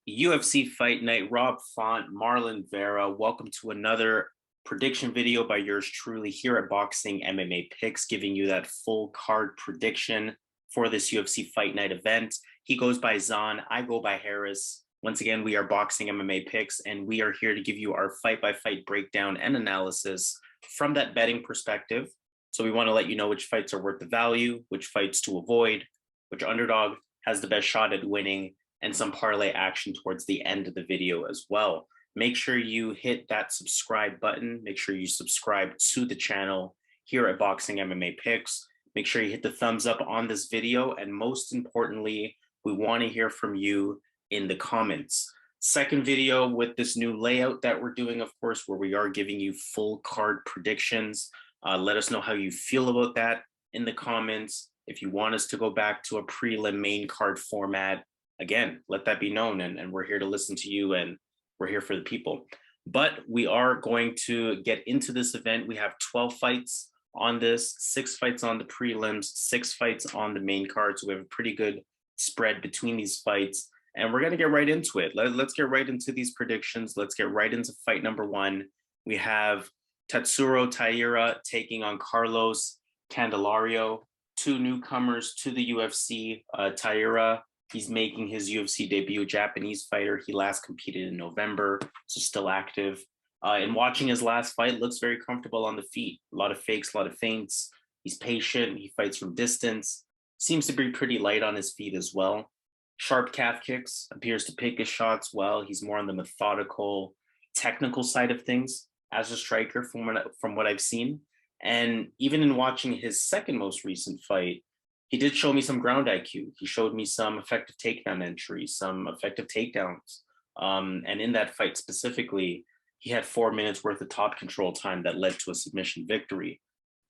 UFC Fight Night, Rob Font, Marlon Vera. Welcome to another prediction video by yours truly here at Boxing MMA Picks, giving you that full card prediction for this UFC Fight Night event. He goes by Zahn, I go by Harris. Once again, we are Boxing MMA Picks, and we are here to give you our fight-by-fight breakdown and analysis from that betting perspective. So we want to let you know which fights are worth the value, which fights to avoid, which underdog has the best shot at winning, and some parlay action towards the end of the video as well. Make sure you hit that subscribe button. Make sure you subscribe to the channel here at Boxing MMA Picks. Make sure you hit the thumbs up on this video. And most importantly, we want to hear from you in the comments. Second video with this new layout that we're doing, of course, where we are giving you full card predictions. Let us know how you feel about that in the comments. If you want us to go back to a prelim main card format, again, let that be known, and we're here to listen to you, and we're here for the people. But we are going to get into this event. We have 12 fights on this, 6 fights on the prelims, 6 fights on the main card. So we have a pretty good spread between these fights, and we're going to get right into it. Let's get right into these predictions. Let's get right into fight number 1. We have Tatsuro Taira taking on Carlos Candelario, 2 newcomers to the UFC. Taira, he's making his UFC debut, Japanese fighter. He last competed in November, so still active. And watching his last fight, looks very comfortable on the feet. A lot of fakes, a lot of feints. He's patient. He fights from distance. Seems to be pretty light on his feet as well. Sharp calf kicks, appears to pick his shots well. He's more on the methodical, technical side of things as a striker from what I've seen. And even in watching his second most recent fight, he did show me some ground IQ. He showed me some effective takedown entries, some effective takedowns. And in that fight specifically, he had 4 minutes worth of top control time that led to a submission victory.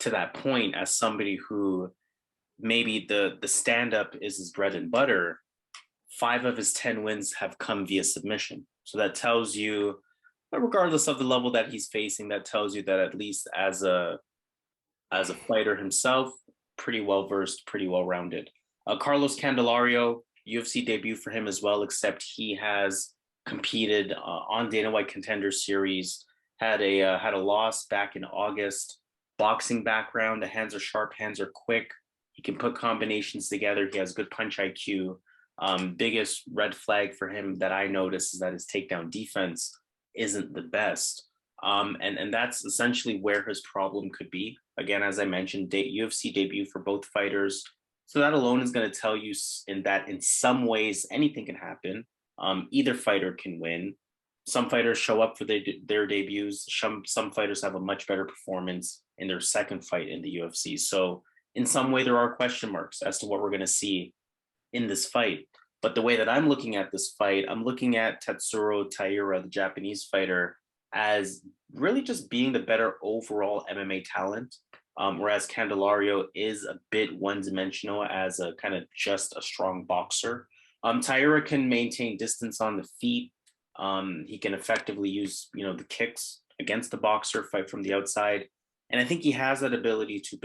To that point, as somebody who maybe the stand-up is his bread and butter, 5 of his 10 wins have come via submission. So that tells you, regardless of the level that he's facing, that tells you that at least as a fighter himself, pretty well-versed, pretty well-rounded. Carlos Candelario, UFC debut for him as well, except he has competed on Dana White Contender Series, had a loss back in August. Boxing background, the hands are sharp, hands are quick. He can put combinations together. He has good punch IQ. Biggest red flag for him that I noticed is that his takedown defense isn't the best. And that's essentially where his problem could be. Again, as I mentioned, UFC debut for both fighters. So that alone is going to tell you in some ways, anything can happen. Either fighter can win. Some fighters show up for their debuts. Some fighters have a much better performance in their second fight in the UFC. So in some way, there are question marks as to what we're going to see in this fight. But the way that I'm looking at this fight, I'm looking at Tatsuro Taira, the Japanese fighter, as really just being the better overall MMA talent, whereas Candelario is a bit one-dimensional as a kind of just a strong boxer. Taira can maintain distance on the feet. He can effectively use, the kicks against the boxer, fight from the outside. And I think he has that ability to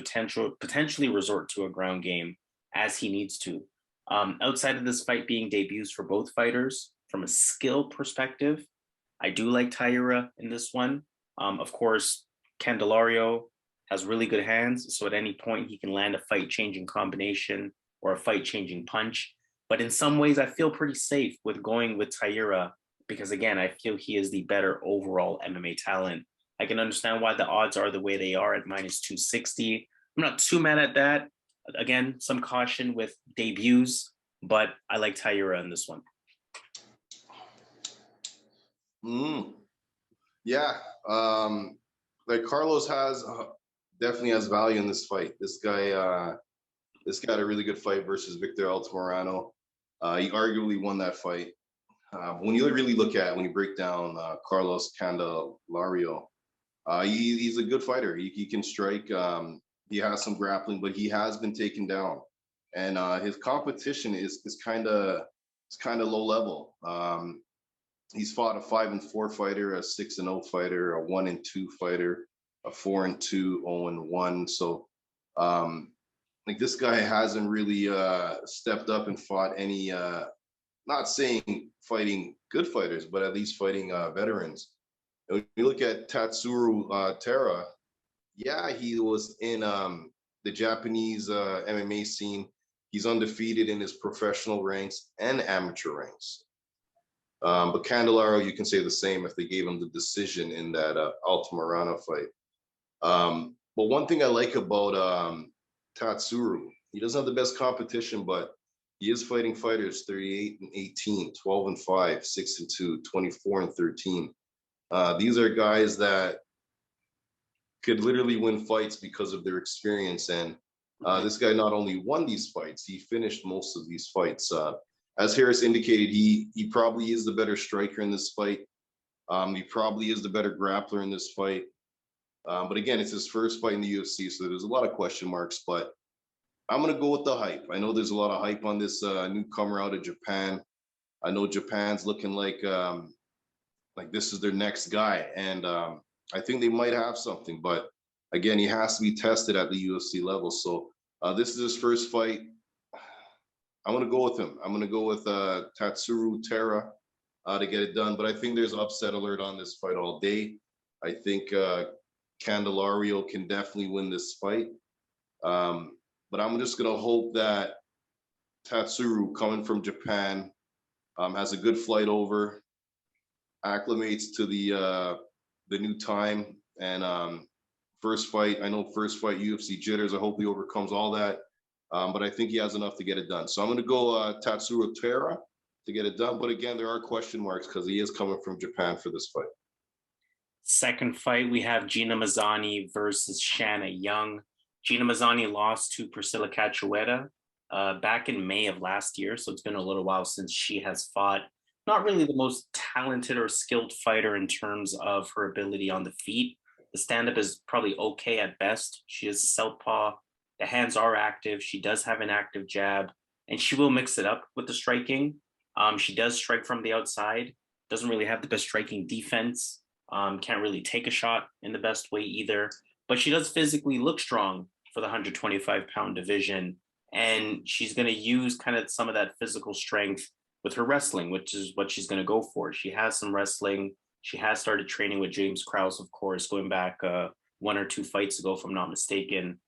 potentially resort to a ground game as he needs to. Outside of this fight being debuts for both fighters, from a skill perspective, I do like Taira in this one. Of course, Candelario has really good hands, so at any point he can land a fight-changing combination or a fight-changing punch. But in some ways, I feel pretty safe with going with Taira because, again, I feel he is the better overall MMA talent. I can understand why the odds are the way they are at minus 260. I'm not too mad at that. Again, some caution with debuts, but I like Taira in this one. Yeah, like Carlos definitely has value in this fight. This guy had a really good fight versus Victor Altamirano. He arguably won that fight. When you really when you break down Carlos Candelario, he's a good fighter. He can strike. He has some grappling, but he has been taken down, and his competition is kind of low level. He's fought a 5-4 fighter, a 6-0 fighter, a 1-2 fighter, a 4-2, 0-1. So, like this guy hasn't really stepped up and fought any not saying fighting good fighters, but at least fighting veterans. And when you look at Tatsuro Taira, yeah, he was in the Japanese MMA scene. He's undefeated in his professional ranks and amateur ranks. But Candelario, you can say the same if they gave him the decision in that Altamirano fight. But one thing I like about Tatsuro, he doesn't have the best competition, but he is fighting fighters 38 and 18, 12 and 5, 6 and 2, 24 and 13. These are guys that could literally win fights because of their experience. And this guy not only won these fights, he finished most of these fights. As Harris indicated, he probably is the better striker in this fight. He probably is the better grappler in this fight. But again, it's his first fight in the UFC, so there's a lot of question marks. But I'm going to go with the hype. I know there's a lot of hype on this newcomer out of Japan. I know Japan's looking like this is their next guy. And I think they might have something. But again, he has to be tested at the UFC level. So this is his first fight. I'm going to go with him. I'm going to go with Tatsuro Taira to get it done. But I think there's upset alert on this fight all day. I think Candelario can definitely win this fight. But I'm just going to hope that Tatsuro, coming from Japan, has a good flight over, acclimates to the new time. And first fight UFC jitters. I hope he overcomes all that. But I think he has enough to get it done. So I'm going to go Tatsuro Taira to get it done. But again, there are question marks because he is coming from Japan for this fight. Second fight, we have Gina Mazany versus Shanna Young. Gina Mazany lost to Priscilla Cachoeira back in May of last year. So it's been a little while since she has fought. Not really the most talented or skilled fighter in terms of her ability on the feet. The stand-up is probably okay at best. She is a southpaw. The hands are active. She does have an active jab, and she will mix it up with the striking. She does strike from the outside. Doesn't really have the best striking defense. Can't really take a shot in the best way either. But she does physically look strong for the 125-pound division. And she's going to use kind of some of that physical strength with her wrestling, which is what she's going to go for. She has some wrestling. She has started training with James Krause, of course, going back 1 or 2 fights ago, if I'm not mistaken.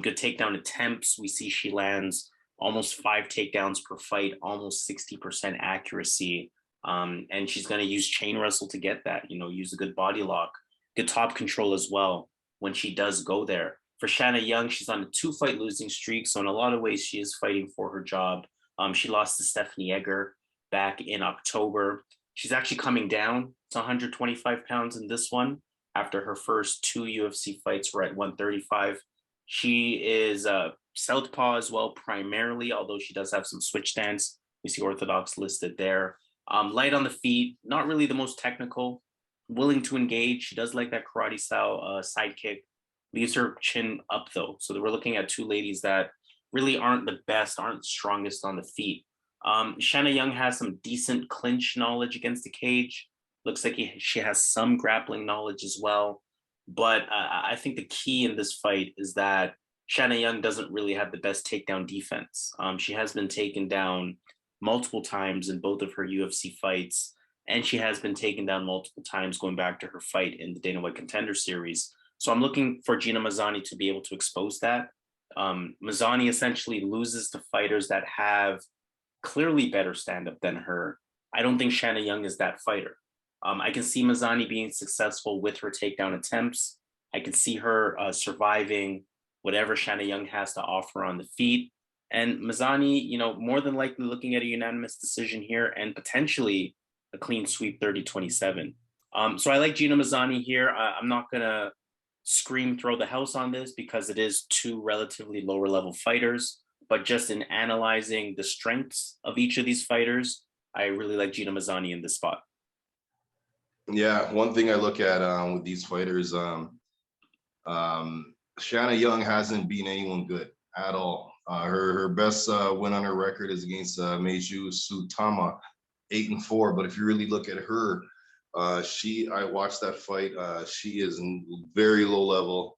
Good takedown attempts. We see she lands almost 5 takedowns per fight, almost 60% accuracy. And she's going to use chain wrestle to get that, use a good body lock, good top control as well when she does go there. For Shanna Young, she's on a 2-fight losing streak. So in a lot of ways, she is fighting for her job. She lost to Stephanie Egger back in October. She's actually coming down to 125 pounds in this one after her first 2 UFC fights were at 135. She is southpaw as well, primarily, although she does have some switch stance. We see orthodox listed there. Light on the feet, not really the most technical, willing to engage. She does like that karate style sidekick. Leaves her chin up though. So we're looking at 2 ladies that really aren't the best, aren't strongest on the feet. Shanna Young has some decent clinch knowledge against the cage. Looks like she has some grappling knowledge as well. But I think the key in this fight is that Shanna Young doesn't really have the best takedown defense. She has been taken down multiple times in both of her UFC fights, and she has been taken down multiple times going back to her fight in the Dana White Contender Series. So I'm looking for Gina Mazany to be able to expose that. Mazany essentially loses to fighters that have clearly better stand-up than her. I don't think Shanna Young is that fighter. I can see Mazany being successful with her takedown attempts. I can see her surviving whatever Shanna Young has to offer on the feet. And Mazany, more than likely looking at a unanimous decision here and potentially a clean sweep 30-27. So I like Gina Mazany here. I'm not going to scream throw the house on this because it is 2 relatively lower level fighters. But just in analyzing the strengths of each of these fighters, I really like Gina Mazany in this spot. Yeah, one thing I look at with these fighters, Shanna Young hasn't beaten anyone good at all. Her best win on her record is against Meiju Sutama, 8-4. But if you really look at her, I watched that fight. She is very low level.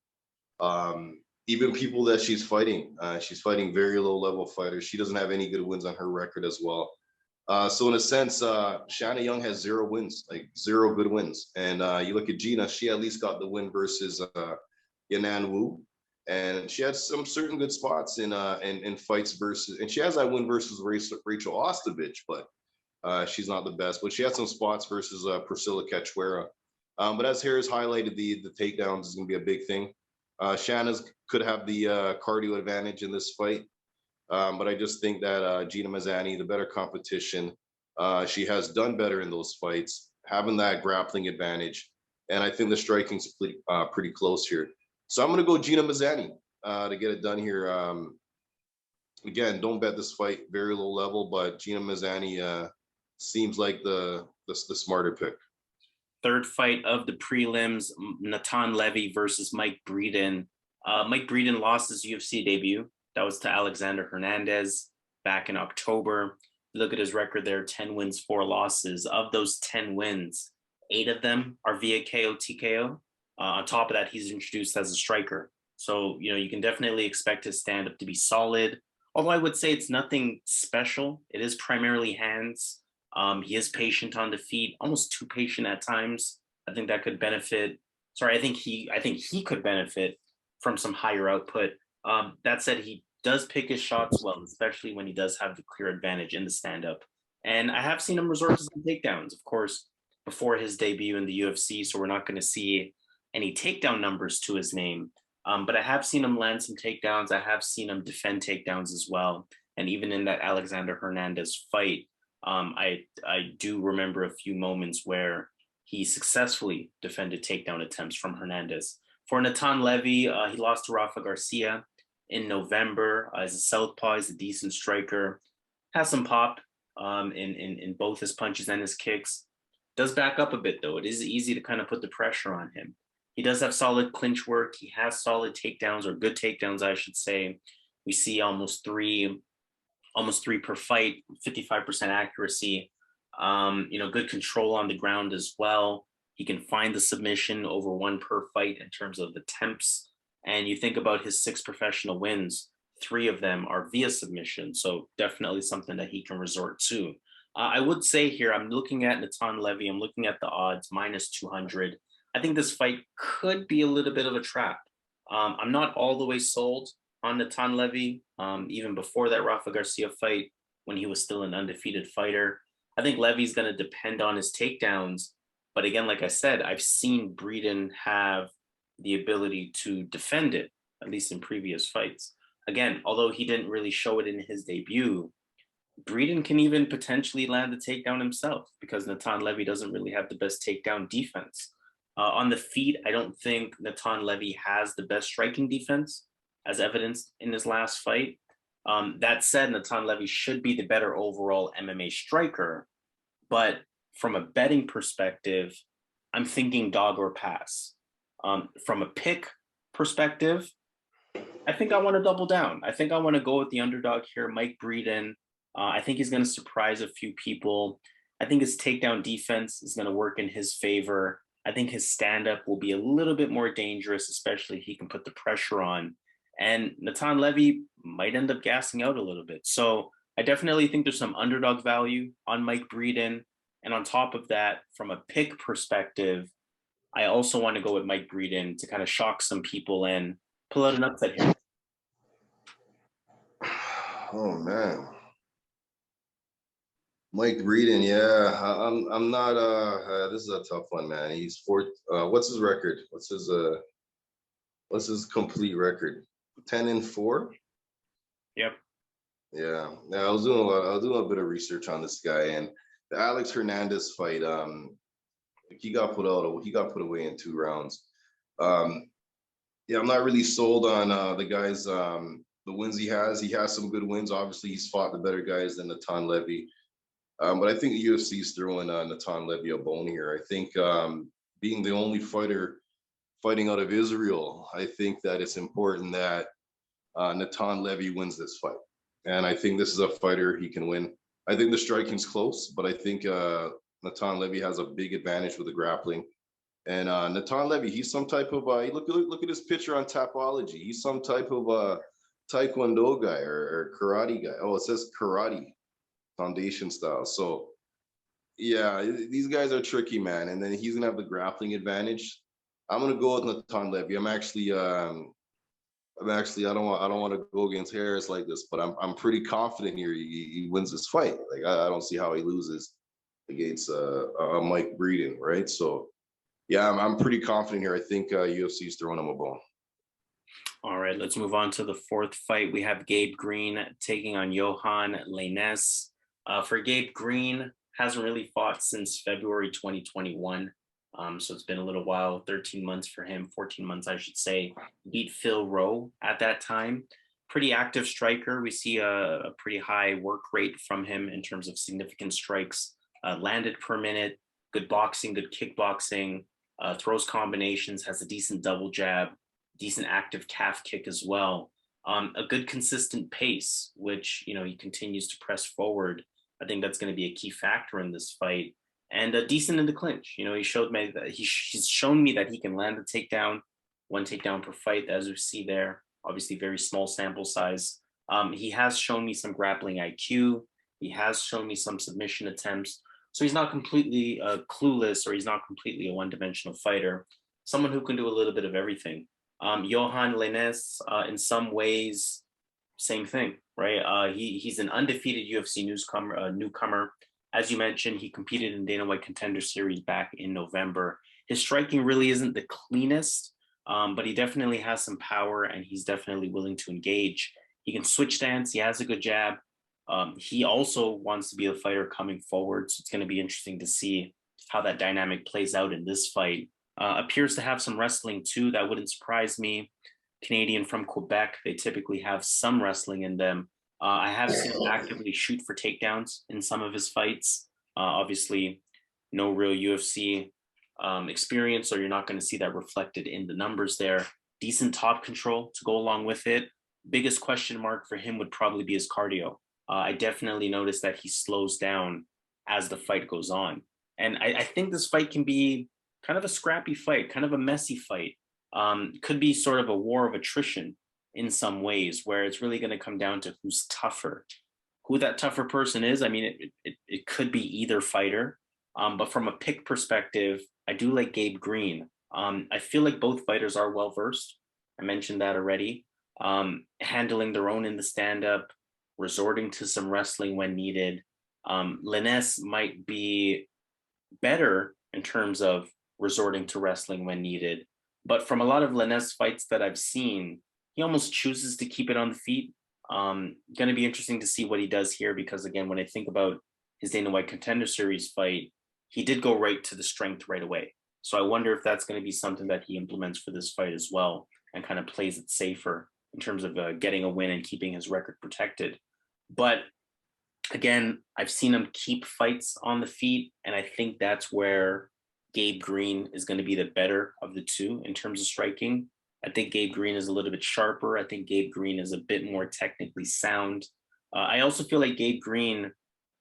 Even people that she's fighting very low level fighters. She doesn't have any good wins on her record as well. So in a sense, Shanna Young has 0 wins, like 0 good wins. And you look at Gina, she at least got the win versus Yanan Wu. And she had some certain good spots in fights versus, and she has that win versus Rachel Ostovich, but she's not the best. But she had some spots versus Priscilla Cachoeira. But as Harris highlighted, the takedowns is going to be a big thing. Shanna's could have the cardio advantage in this fight. But I just think that Gina Mazany, the better competition, she has done better in those fights, having that grappling advantage. And I think the striking's pretty close here. So I'm going to go Gina Mazany to get it done here. Again, don't bet this fight, very low level, but Gina Mazany seems like the smarter pick. Third fight of the prelims, Natan Levy versus Mike Breeden. Mike Breeden lost his UFC debut. That was to Alexandr Hernandez back in October. Look at his record there, 10 wins, 4 losses. Of those 10 wins, 8 of them are via KO TKO. On top of that, he's introduced as a striker. So, you can definitely expect his stand-up to be solid. Although I would say it's nothing special. It is primarily hands. He is patient on the feet, almost too patient at times. I think that could benefit. I think he could benefit from some higher output. That said, he does pick his shots well, especially when he does have the clear advantage in the stand-up. And I have seen him resort to some takedowns, of course, before his debut in the UFC, so we're not going to see any takedown numbers to his name. But I have seen him land some takedowns. I have seen him defend takedowns as well. And even in that Alexandr Hernandez fight, I do remember a few moments where he successfully defended takedown attempts from Hernandez. For Natan Levy, he lost to Rafa Garcia in November. As a southpaw, he's a decent striker. Has some pop in both his punches and his kicks. Does back up a bit, though. It is easy to kind of put the pressure on him. He does have solid clinch work. He has solid takedowns, or good takedowns, I should say. We see almost three per fight, 55% accuracy. Good control on the ground as well. He can find the submission over 1 per fight in terms of attempts. And you think about his 6 professional wins, 3 of them are via submission. So definitely something that he can resort to. I would say here, I'm looking at Natan Levy. I'm looking at the odds, minus 200. I think this fight could be a little bit of a trap. I'm not all the way sold on Natan Levy, even before that Rafa Garcia fight, when he was still an undefeated fighter. I think Levy's going to depend on his takedowns. But again, like I said, I've seen Breeden have the ability to defend it, at least in previous fights. Again, although he didn't really show it in his debut, Breeden can even potentially land the takedown himself, because Natan Levy doesn't really have the best takedown defense. On the feet, I don't think Natan Levy has the best striking defense, as evidenced in his last fight. That said, Natan Levy should be the better overall MMA striker. But from a betting perspective, I'm thinking dog or pass. From a pick perspective, I think I want to double down. I think I want to go with the underdog here, Mike Breeden. I think he's going to surprise a few people. I think his takedown defense is going to work in his favor. I think his stand-up will be a little bit more dangerous, especially if he can put the pressure on. And Natan Levy might end up gassing out a little bit. So I definitely think there's some underdog value on Mike Breeden. And on top of that, from a pick perspective, I also want to go with Mike Breeden to kind of shock some people and pull out an upset here. Oh, man. Mike Breeden, yeah, I'm not. This is a tough one, man. He's 4th. What's his record? What's his complete record? 10-4. Yep. Yeah. I was doing a bit of research on this guy, and the Alex Hernandez fight. He got put away in 2 rounds. Yeah, I'm not really sold on the guys. The wins he has. He has some good wins. Obviously, he's fought the better guys than Natan Levy. But I think the UFC is throwing Natan Levy a bone here. I think being the only fighter fighting out of Israel, I think that it's important that Natan Levy wins this fight. And I think this is a fighter he can win. I think the striking's close, but I think Natan Levy has a big advantage with the grappling. And Natan Levy, he's some type of look at his picture on Tapology. He's some type of Taekwondo guy or karate guy. Oh, it says karate. foundation style. So yeah, these guys are tricky, man. And then he's gonna have the grappling advantage. I'm gonna go with Natan Levy. I don't want to go against Harris like this, but I'm pretty confident here. He wins this fight. Like I don't see how he loses against Mike Breeden, right? So yeah, I'm pretty confident here. I think UFC is throwing him a bone. All right, let's move on to the fourth fight. We have Gabe Green taking on Yohan Lainesse. For Gabe Green, hasn't really fought since February 2021. So it's been a little while, 13 months for him, 14 months, I should say. Beat Phil Rowe at that time. Pretty active striker. We see a pretty high work rate from him in terms of significant strikes landed per minute. Good boxing, good kickboxing, throws combinations, has a decent double jab, decent active calf kick as well. A good consistent pace, which, he continues to press forward. I think that's going to be a key factor in this fight. And decent in the clinch. He showed me that he's shown me that he can land a takedown, one takedown per fight, as we see there. Obviously, very small sample size. He has shown me some grappling IQ. He has shown me some submission attempts. So he's not completely clueless, or he's not completely a one-dimensional fighter. Someone who can do a little bit of everything. Yohan Lainesse, in some ways, same thing, right? He's an undefeated UFC newcomer. As you mentioned, he competed in Dana White Contender Series back in November. His striking really isn't the cleanest, but he definitely has some power, and he's definitely willing to engage. He can switch stance. He has a good jab. He also wants to be a fighter coming forward, so it's going to be interesting to see how that dynamic plays out in this fight. Appears to have some wrestling too. That wouldn't surprise me. Canadian from Quebec, they typically have some wrestling in them. I have seen him actively shoot for takedowns in some of his fights. Obviously, no real UFC experience, so you're not going to see that reflected in the numbers there. Decent top control to go along with it. Biggest question mark for him would probably be his cardio. I definitely noticed that he slows down as the fight goes on. And I think this fight can be kind of a scrappy fight, kind of a messy fight. Could be sort of a war of attrition in some ways, where it's really going to come down to who's tougher. Who that tougher person is, I mean, it could be either fighter. But from a pick perspective, I do like Gabe Green. I feel like both fighters are well versed. I mentioned that already. Handling their own in the stand-up, resorting to some wrestling when needed. Lainesse might be better in terms of resorting to wrestling when needed. But from a lot of Lainesse fights that I've seen, he almost chooses to keep it on the feet. Going to be interesting to see what he does here, because again, when I think about his Dana White Contender Series fight, he did go right to the strength right away. So I wonder if that's going to be something that he implements for this fight as well, and kind of plays it safer in terms of getting a win and keeping his record protected. But again, I've seen him keep fights on the feet, and I think that's where Gabe Green is going to be the better of the two in terms of striking. I think Gabe Green is a little bit sharper. I think Gabe Green is a bit more technically sound. I also feel like Gabe Green,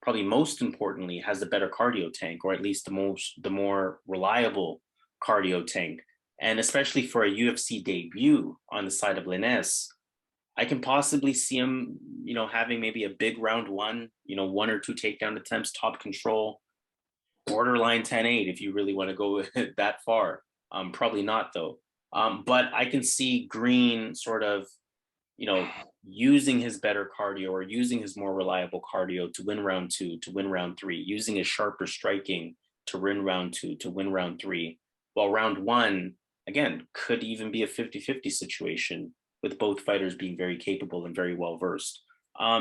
probably most importantly, has the better cardio tank, or at least the more reliable cardio tank. And especially for a UFC debut on the side of Lainesse, I can possibly see him, having maybe a big round one, one or two takedown attempts, top control, borderline 10-8 if you really want to go that far. Probably not though. But I can see Green sort of, using his better cardio, or using his more reliable cardio to win round two, to win round three, using his sharper striking to win round two, to win round three. While round one, again, could even be a 50-50 situation, with both fighters being very capable and very well versed.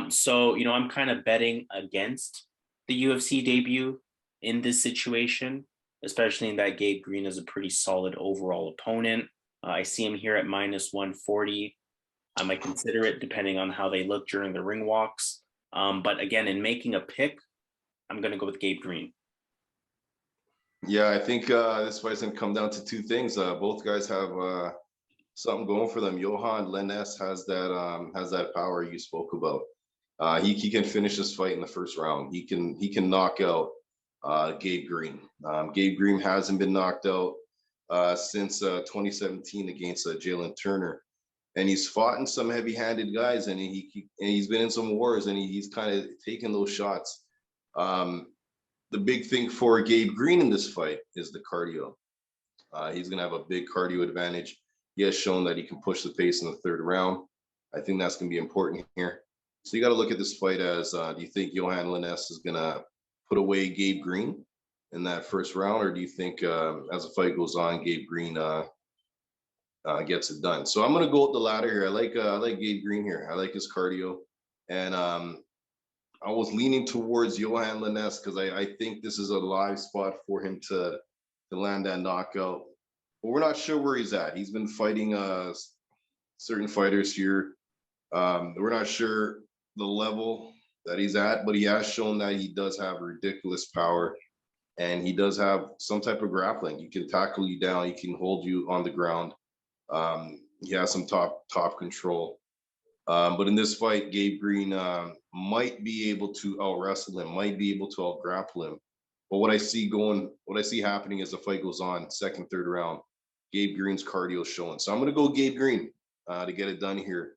So, I'm kind of betting against the UFC debut in this situation, especially in that Gabe Green is a pretty solid overall opponent. I see him here at -140. I might consider it depending on how they look during the ring walks. But again, in making a pick, I'm going to go with Gabe Green. Yeah, I think this fight's going to come down to two things. Both guys have something going for them. Yohan Lainesse has that power you spoke about. He can finish this fight in the first round. He can knock out Gabe Green. Gabe Green hasn't been knocked out since 2017 against Jalen Turner. and he's fought in some heavy-handed guys, and he's been in some wars, and he's kind of taken those shots. The big thing for Gabe Green in this fight is the cardio. He's going to have a big cardio advantage. He has shown that he can push the pace in the third round. I think that's going to be important here. So you got to look at this fight as, do you think Yohan Lainesse is going to put away Gabe Green in that first round, or do you think as the fight goes on, Gabe Green gets it done? So I'm going to go up the ladder here. I like Gabe Green here. I like his cardio, and I was leaning towards Yohan Lainesse because I think this is a live spot for him to land that knockout. But we're not sure where he's at. He's been fighting certain fighters here. We're not sure the level that he's at, but he has shown that he does have ridiculous power, and he does have some type of grappling. He can tackle you down. He can hold you on the ground. He has some top control. But in this fight, Gabe Green might be able to out wrestle him, might be able to out grapple him. But what I see happening as the fight goes on, second, third round, Gabe Green's cardio is showing. So I'm going to go Gabe Green to get it done here.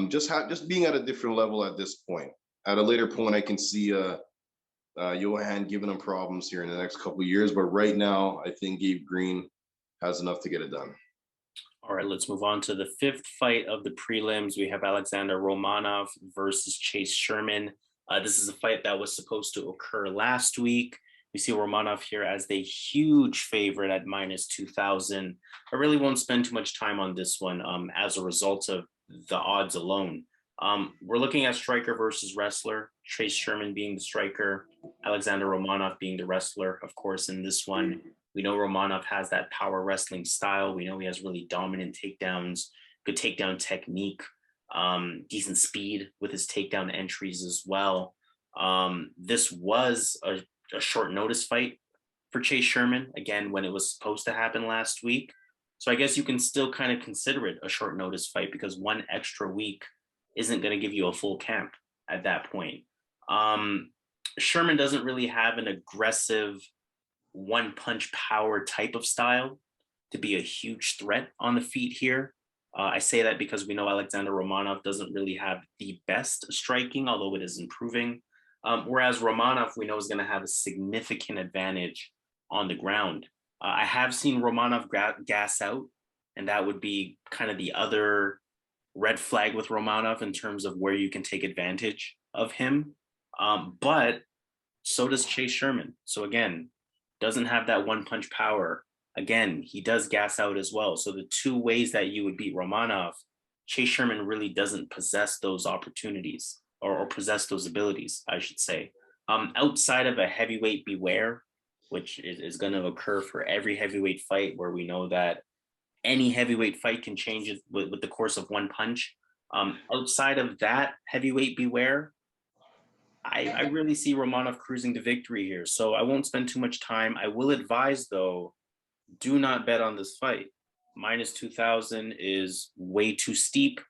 Just being at a different level at this point. At a later point, I can see Yohan giving him problems here in the next couple of years. But right now, I think Gabe Green has enough to get it done. All right, let's move on to the fifth fight of the prelims. We have Alexandr Romanov versus Chase Sherman. This is a fight that was supposed to occur last week. We see Romanov here as the huge favorite at -2,000. I really won't spend too much time on this one as a result of the odds alone. We're looking at striker versus wrestler, Chase Sherman being the striker, Alexandr Romanov being the wrestler, of course, in this one. We know Romanov has that power wrestling style. We know he has really dominant takedowns, good takedown technique, decent speed with his takedown entries as well. This was a short notice fight for Chase Sherman, again, when it was supposed to happen last week. So I guess you can still kind of consider it a short notice fight because one extra week isn't going to give you a full camp at that point. Sherman doesn't really have an aggressive one punch power type of style to be a huge threat on the feet here. I say that because we know Alexandr Romanov doesn't really have the best striking, although it is improving. Whereas Romanov, we know, is going to have a significant advantage on the ground. I have seen Romanov gas out, and that would be kind of the other red flag with Romanov in terms of where you can take advantage of him. But so does Chase Sherman. So again, doesn't have that one punch power. Again, he does gas out as well. So the two ways that you would beat Romanov, Chase Sherman really doesn't possess those opportunities or possess those abilities, I should say. Outside of a heavyweight beware, which is going to occur for every heavyweight fight, where we know that any heavyweight fight can change with the course of one punch. Outside of that heavyweight beware, I really see Romanov cruising to victory here. So I won't spend too much time. I will advise, though, do not bet on this fight. -2,000 is way too steep.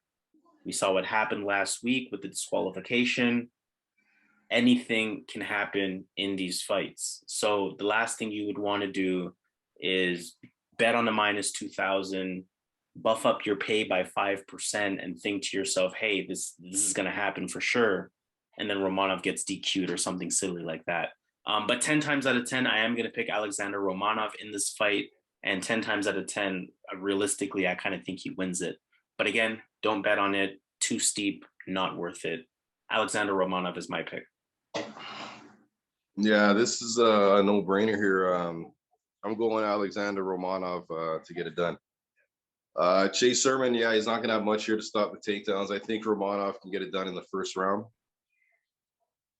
We saw what happened last week with the disqualification. Anything can happen in these fights. So the last thing you would want to do is bet on the -2,000, buff up your pay by 5% and think to yourself, hey, this is going to happen for sure. And then Romanov gets DQ'd or something silly like that. But 10 times out of 10, I am going to pick Alexandr Romanov in this fight. And 10 times out of 10, realistically, I kind of think he wins it. But again, don't bet on it. Too steep, not worth it. Alexandr Romanov is my pick. Yeah, this is a no-brainer here. I'm going Alexandr Romanov to get it done. Chase Sherman, yeah, he's not going to have much here to stop the takedowns. I think Romanov can get it done in the first round.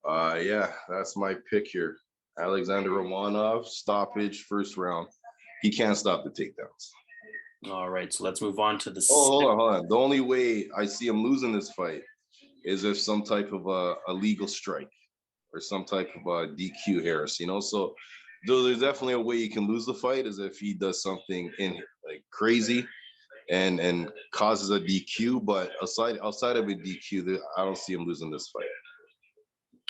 Yeah, that's my pick here. Alexandr Romanov, stoppage, first round. He can't stop the takedowns. All right, so let's move on to the. Hold on. The only way I see him losing this fight is if some type of a legal strike or some type of DQ, Harris. So there's definitely a way you can lose the fight, is if he does something crazy and causes a DQ. But outside of a DQ, I don't see him losing this fight.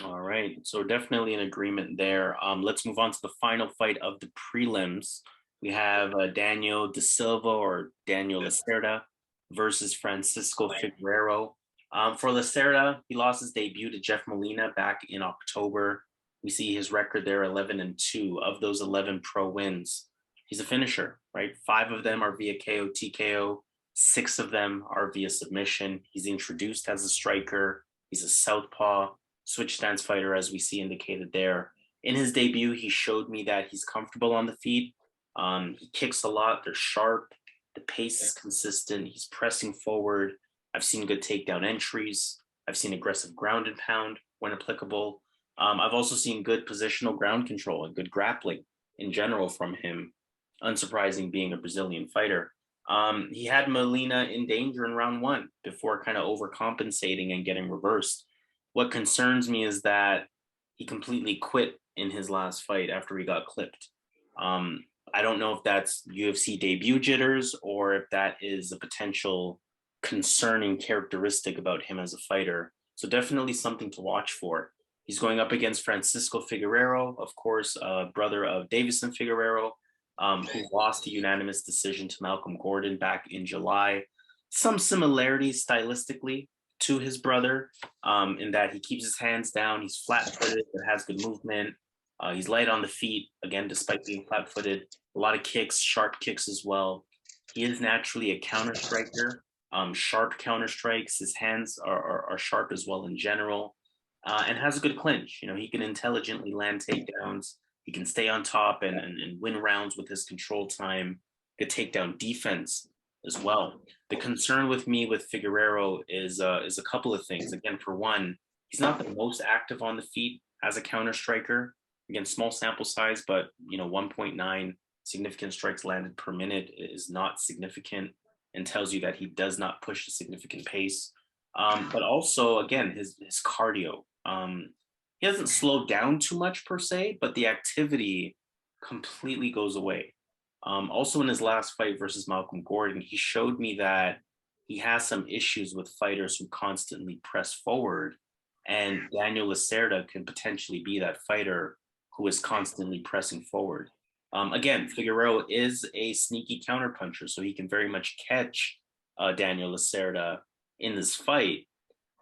All right, so definitely an agreement there. Let's move on to the final fight of the prelims. We have Daniel De Silva or Daniel Lacerda versus Francisco Figueiredo. For Lacerda, he lost his debut to Jeff Molina back in October. We see his record there, 11-2. Of those 11 pro wins, he's a finisher, right? 5 of them are via KO, TKO. 6 of them are via submission. He's introduced as a striker. He's a southpaw switch stance fighter, as we see indicated there. In his debut, he showed me that he's comfortable on the feet. He kicks a lot. They're sharp. The pace is consistent. He's pressing forward. I've seen good takedown entries. I've seen aggressive ground and pound when applicable. I've also seen good positional ground control and good grappling in general from him. Unsurprising, being a Brazilian fighter. He had Molina in danger in round 1 before kind of overcompensating and getting reversed. What concerns me is that he completely quit in his last fight after he got clipped. I don't know if that's UFC debut jitters or if that is a potential concerning characteristic about him as a fighter. So definitely something to watch for. He's going up against Francisco Figueiredo, of course, brother of Deiveson Figueiredo, who lost a unanimous decision to Malcolm Gordon back in July. Some similarities stylistically to his brother, in that he keeps his hands down, he's flat-footed, but has good movement. He's light on the feet, again, despite being flat-footed. A lot of kicks, sharp kicks as well. He is naturally a counter striker, sharp counter strikes. His hands are sharp as well in general, and has a good clinch. You know, he can intelligently land takedowns. He can stay on top and win rounds with his control time. Good takedown defense as well. The concern with me with Figueiredo is a couple of things. Again, for one, he's not the most active on the feet as a counter striker. Again, small sample size, but 1.9 significant strikes landed per minute is not significant and tells you that he does not push a significant pace. But also, again, his cardio. He doesn't slow down too much per se, but the activity completely goes away. Also, in his last fight versus Malcolm Gordon, he showed me that he has some issues with fighters who constantly press forward, and Daniel Lacerda can potentially be that fighter who is constantly pressing forward. Again, Figueiredo is a sneaky counterpuncher, so he can very much catch Daniel Lacerda in this fight.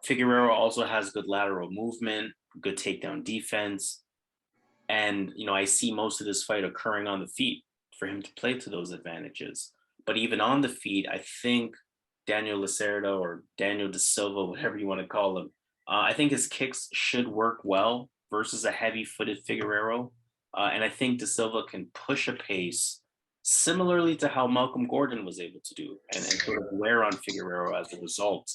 Figueiredo also has good lateral movement, good takedown defense, and I see most of this fight occurring on the feet for him to play to those advantages. But even on the feet, I think Daniel Lacerda or Daniel de Silva, whatever you want to call him, I think his kicks should work well versus a heavy-footed Figueiredo. And I think de Silva can push a pace similarly to how Malcolm Gordon was able to do and sort of wear on Figueiredo as a result.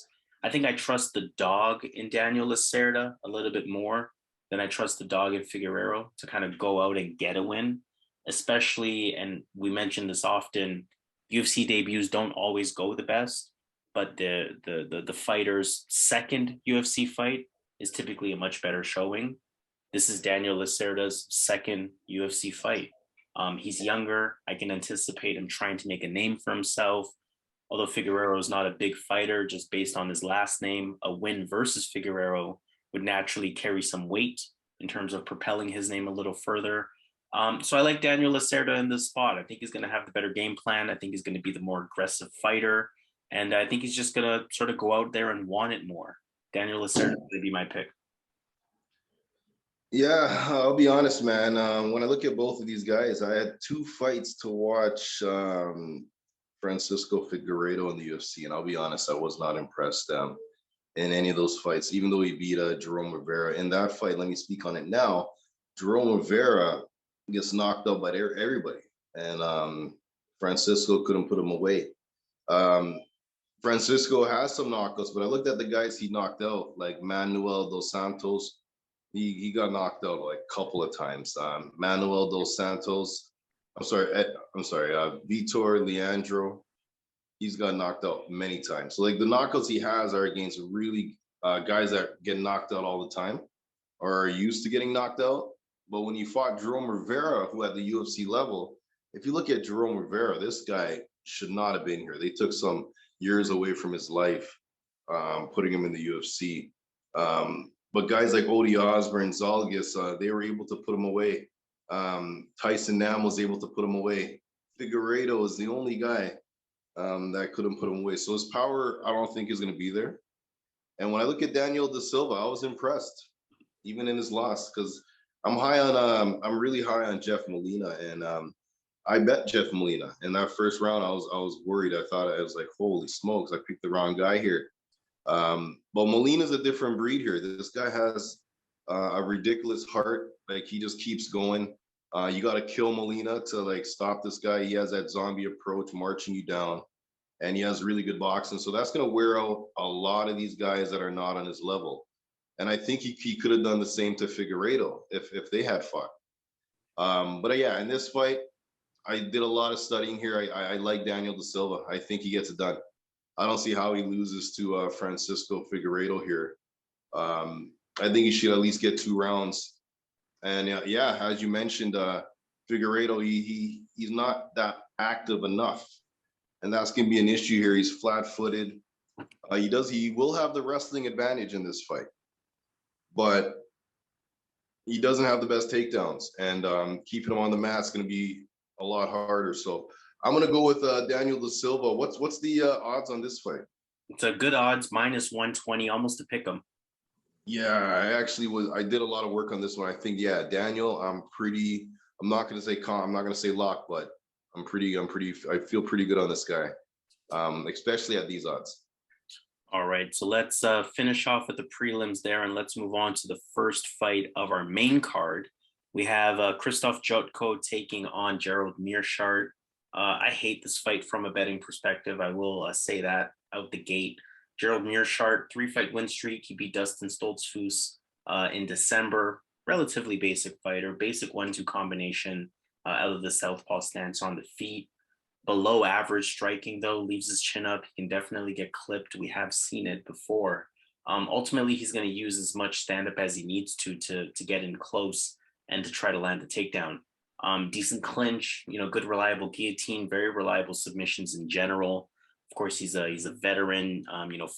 I think I trust the dog in Daniel Lacerda a little bit more than I trust the dog in Figueiredo to kind of go out and get a win, especially, and we mention this often, UFC debuts don't always go the best, but the fighter's second UFC fight is typically a much better showing. This is Daniel Lacerda's second UFC fight. He's younger. I can anticipate him trying to make a name for himself. Although Figueiredo is not a big fighter, just based on his last name, a win versus Figueiredo would naturally carry some weight in terms of propelling his name a little further. So I like Daniel Lacerda in this spot. I think he's going to have the better game plan. I think he's going to be the more aggressive fighter. And I think he's just going to sort of go out there and want it more. Daniel Lacerda is going to be my pick. Yeah, I'll be honest, man. When I look at both of these guys, I had 2 fights to watch Francisco Figueiredo in the UFC, and I'll be honest, I was not impressed in any of those fights, even though he beat Jerome Rivera. In that fight, let me speak on it now. Jerome Rivera gets knocked out by everybody, and Francisco couldn't put him away. Francisco has some knockouts, but I looked at the guys he knocked out, like Manuel dos Santos. He got knocked out like a couple of times. Manuel dos Santos, Vitor Leandro, he's got knocked out many times. So like the knockouts he has are against really guys that get knocked out all the time or are used to getting knocked out. But when you fought Jerome Rivera, who at the UFC level, if you look at Jerome Rivera, this guy should not have been here. They took some years away from his life, putting him in the UFC. But guys like Odi Osbourne, Zalgis, they were able to put him away. Tyson Nam was able to put him away. Figueiredo is the only guy that couldn't put him away. So his power, I don't think is going to be there. And when I look at Daniel da Silva, I was impressed, even in his loss, because I'm really high on Jeff Molina, and I bet Jeff Molina in that first round. I was worried. I was like, holy smokes, I picked the wrong guy here. But Molina's a different breed here. This guy has a ridiculous heart. Like, he just keeps going. You got to kill Molina to like stop this guy. He has that zombie approach, marching you down, and he has really good boxing. So that's going to wear out a lot of these guys that are not on his level. And I think he could have done the same to Figueiredo if they had fought. But yeah, in this fight, I did a lot of studying here. I like Daniel da Silva. I think he gets it done. I don't see how he loses to Francisco Figueiredo here. I think he should at least get 2 rounds. And yeah, as you mentioned, Figueiredo, he's not that active enough, and that's gonna be an issue here. He's flat-footed. He will have the wrestling advantage in this fight, but he doesn't have the best takedowns, and keeping him on the mat is gonna be a lot harder. So I'm gonna go with Daniel da Silva. What's the odds on this fight? It's a good odds, -120, almost to pick him. Yeah, I did a lot of work on this one. I think, yeah, Daniel, I'm not gonna say lock, but I feel pretty good on this guy, especially at these odds. All right, so let's finish off with the prelims there, and let's move on to the first fight of our main card. We have Krzysztof Jotko taking on Gerald Meerschaert. I hate this fight from a betting perspective. I will say that out the gate. Gerald Meerschaert, 3-fight win streak. He beat Dustin Stoltzfus in December. Relatively basic fighter, basic 1-2 combination out of the southpaw stance on the feet. Below average striking, though, leaves his chin up. He can definitely get clipped. We have seen it before. Ultimately, he's going to use as much stand-up as he needs to get in close and to try to land the takedown. Decent clinch, good reliable guillotine, very reliable submissions in general. Of course, he's a veteran,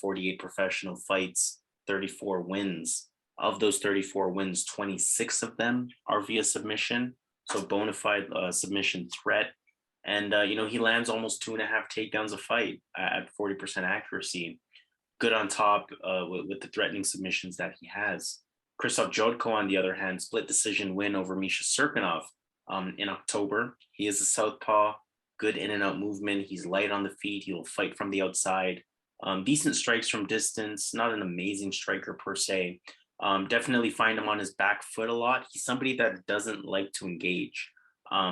48 professional fights, 34 wins. Of those 34 wins, 26 of them are via submission. So bona fide submission threat. And, he lands almost 2.5 takedowns a fight at 40% accuracy. Good on top with the threatening submissions that he has. Krzysztof Jotko, on the other hand, split decision win over Meerschaert in October. He is a southpaw, good in and out movement. He's light on the feet. He will fight from the outside. Decent strikes from distance, not an amazing striker per se. Definitely find him on his back foot a lot. He's somebody that doesn't like to engage.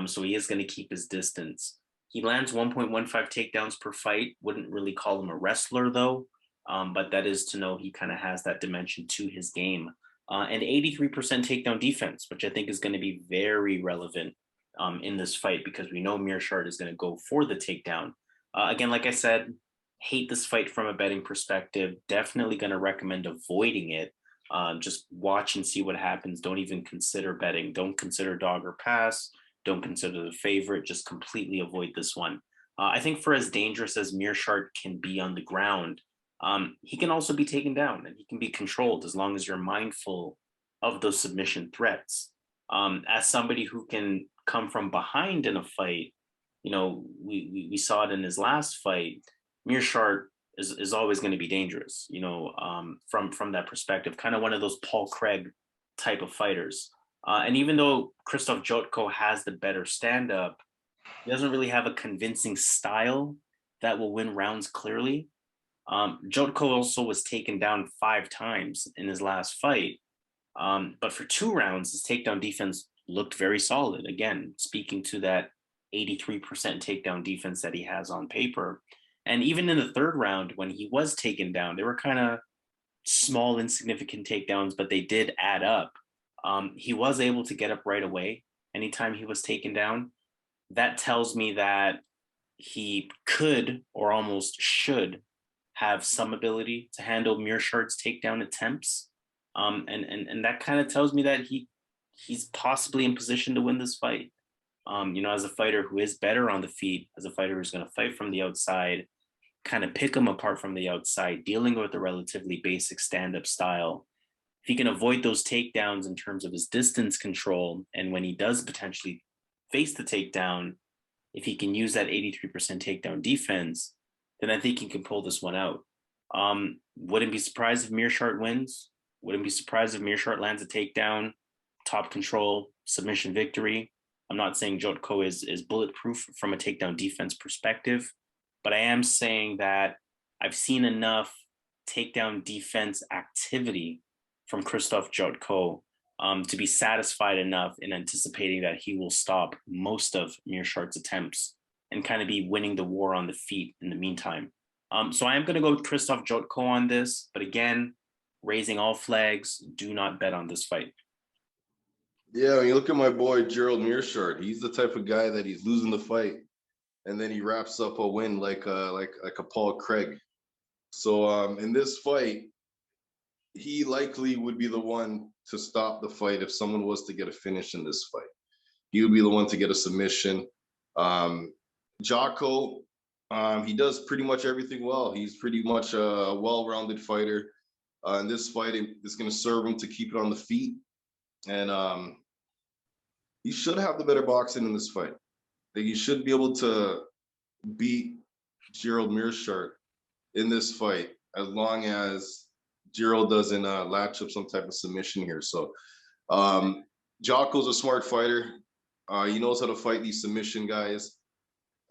So he is going to keep his distance. He lands 1.15 takedowns per fight. Wouldn't really call him a wrestler, though. But that is to know he kind of has that dimension to his game. And 83% takedown defense, which I think is going to be very relevant in this fight, because we know Meerschaert is going to go for the takedown. Again, like I said, hate this fight from a betting perspective. Definitely going to recommend avoiding it. Just watch and see what happens. Don't even consider betting. Don't consider dog or pass. Don't consider the favorite. Just completely avoid this one. I think for as dangerous as Meerschaert can be on the ground, he can also be taken down, and he can be controlled as long as you're mindful of those submission threats. As somebody who can come from behind in a fight, we saw it in his last fight. Meerschaert is always going to be dangerous, from that perspective, kind of one of those Paul Craig type of fighters. And even though Krzysztof Jotko has the better stand-up, he doesn't really have a convincing style that will win rounds clearly. Jotko also was taken down 5 times in his last fight. But for 2 rounds, his takedown defense looked very solid. Again, speaking to that 83% takedown defense that he has on paper. And even in the 3rd round, when he was taken down, they were kind of small, insignificant takedowns, but they did add up. He was able to get up right away anytime he was taken down. That tells me that he could, or almost should, have some ability to handle Meerschaert's takedown attempts. And that kind of tells me that he's possibly in position to win this fight. As a fighter who is better on the feet, as a fighter who's going to fight from the outside, kind of pick him apart from the outside, dealing with a relatively basic stand-up style. If he can avoid those takedowns in terms of his distance control, and when he does potentially face the takedown, if he can use that 83% takedown defense, then I think he can pull this one out. Wouldn't be surprised if Meerschaert wins. Wouldn't be surprised if Meerschaert lands a takedown, top control, submission victory. I'm not saying Jotko is bulletproof from a takedown defense perspective, but I am saying that I've seen enough takedown defense activity from Krzysztof Jotko to be satisfied enough in anticipating that he will stop most of Meerschaert's attempts and kind of be winning the war on the feet in the meantime. So I am going to go with Krzysztof Jotko on this, but again, raising all flags, do not bet on this fight. Yeah, when you look at my boy Gerald Meerschaert, he's the type of guy that he's losing the fight, and then he wraps up a win like a Paul Craig. So in this fight, he likely would be the one to stop the fight if someone was to get a finish in this fight. He would be the one to get a submission. Jotko, he does pretty much everything well. He's pretty much a well-rounded fighter. In this fight, it's going to serve him to keep it on the feet. And he should have the better boxing in this fight. Like, he should be able to beat Gerald Meerschaert in this fight as long as Gerald doesn't latch up some type of submission here. So Jotko's a smart fighter. He knows how to fight these submission guys.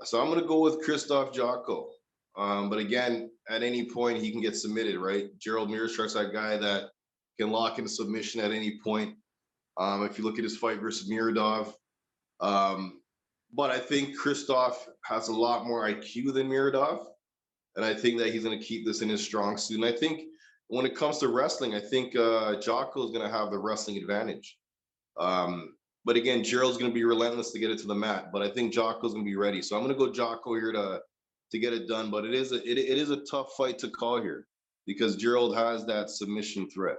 So I'm going to go with Krzysztof Jotko. But again, at any point, he can get submitted, right? Gerald Meerschaert's that guy that can lock in a submission at any point. If you look at his fight versus Miradov. But I think Krzysztof has a lot more IQ than Miradov. And I think that he's going to keep this in his strong suit. And I think when it comes to wrestling, I think Jotko is going to have the wrestling advantage. But again, Gerald's going to be relentless to get it to the mat. But I think Jotko's going to be ready. So I'm going to go Jotko here to get it done. But it is a tough fight to call here because Gerald has that submission threat.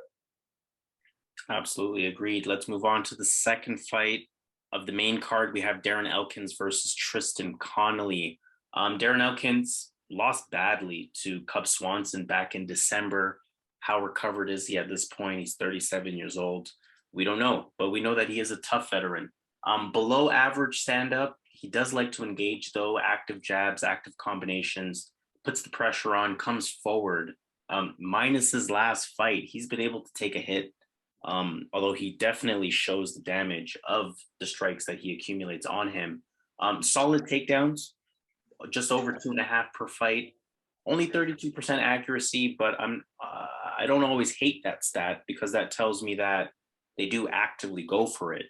Absolutely agreed. Let's move on to the second fight of the main card. We have Darren Elkins versus Tristan Connelly. Darren Elkins lost badly to Cub Swanson back in December. How recovered is he at this point? He's 37 years old. We don't know, but we know that he is a tough veteran. Below average stand-up. He does like to engage, though, active jabs, active combinations, puts the pressure on, comes forward. Minus his last fight, he's been able to take a hit, although he definitely shows the damage of the strikes that he accumulates on him. Solid takedowns, just over 2.5 per fight, only 32% accuracy, but I don't always hate that stat because that tells me that they do actively go for it.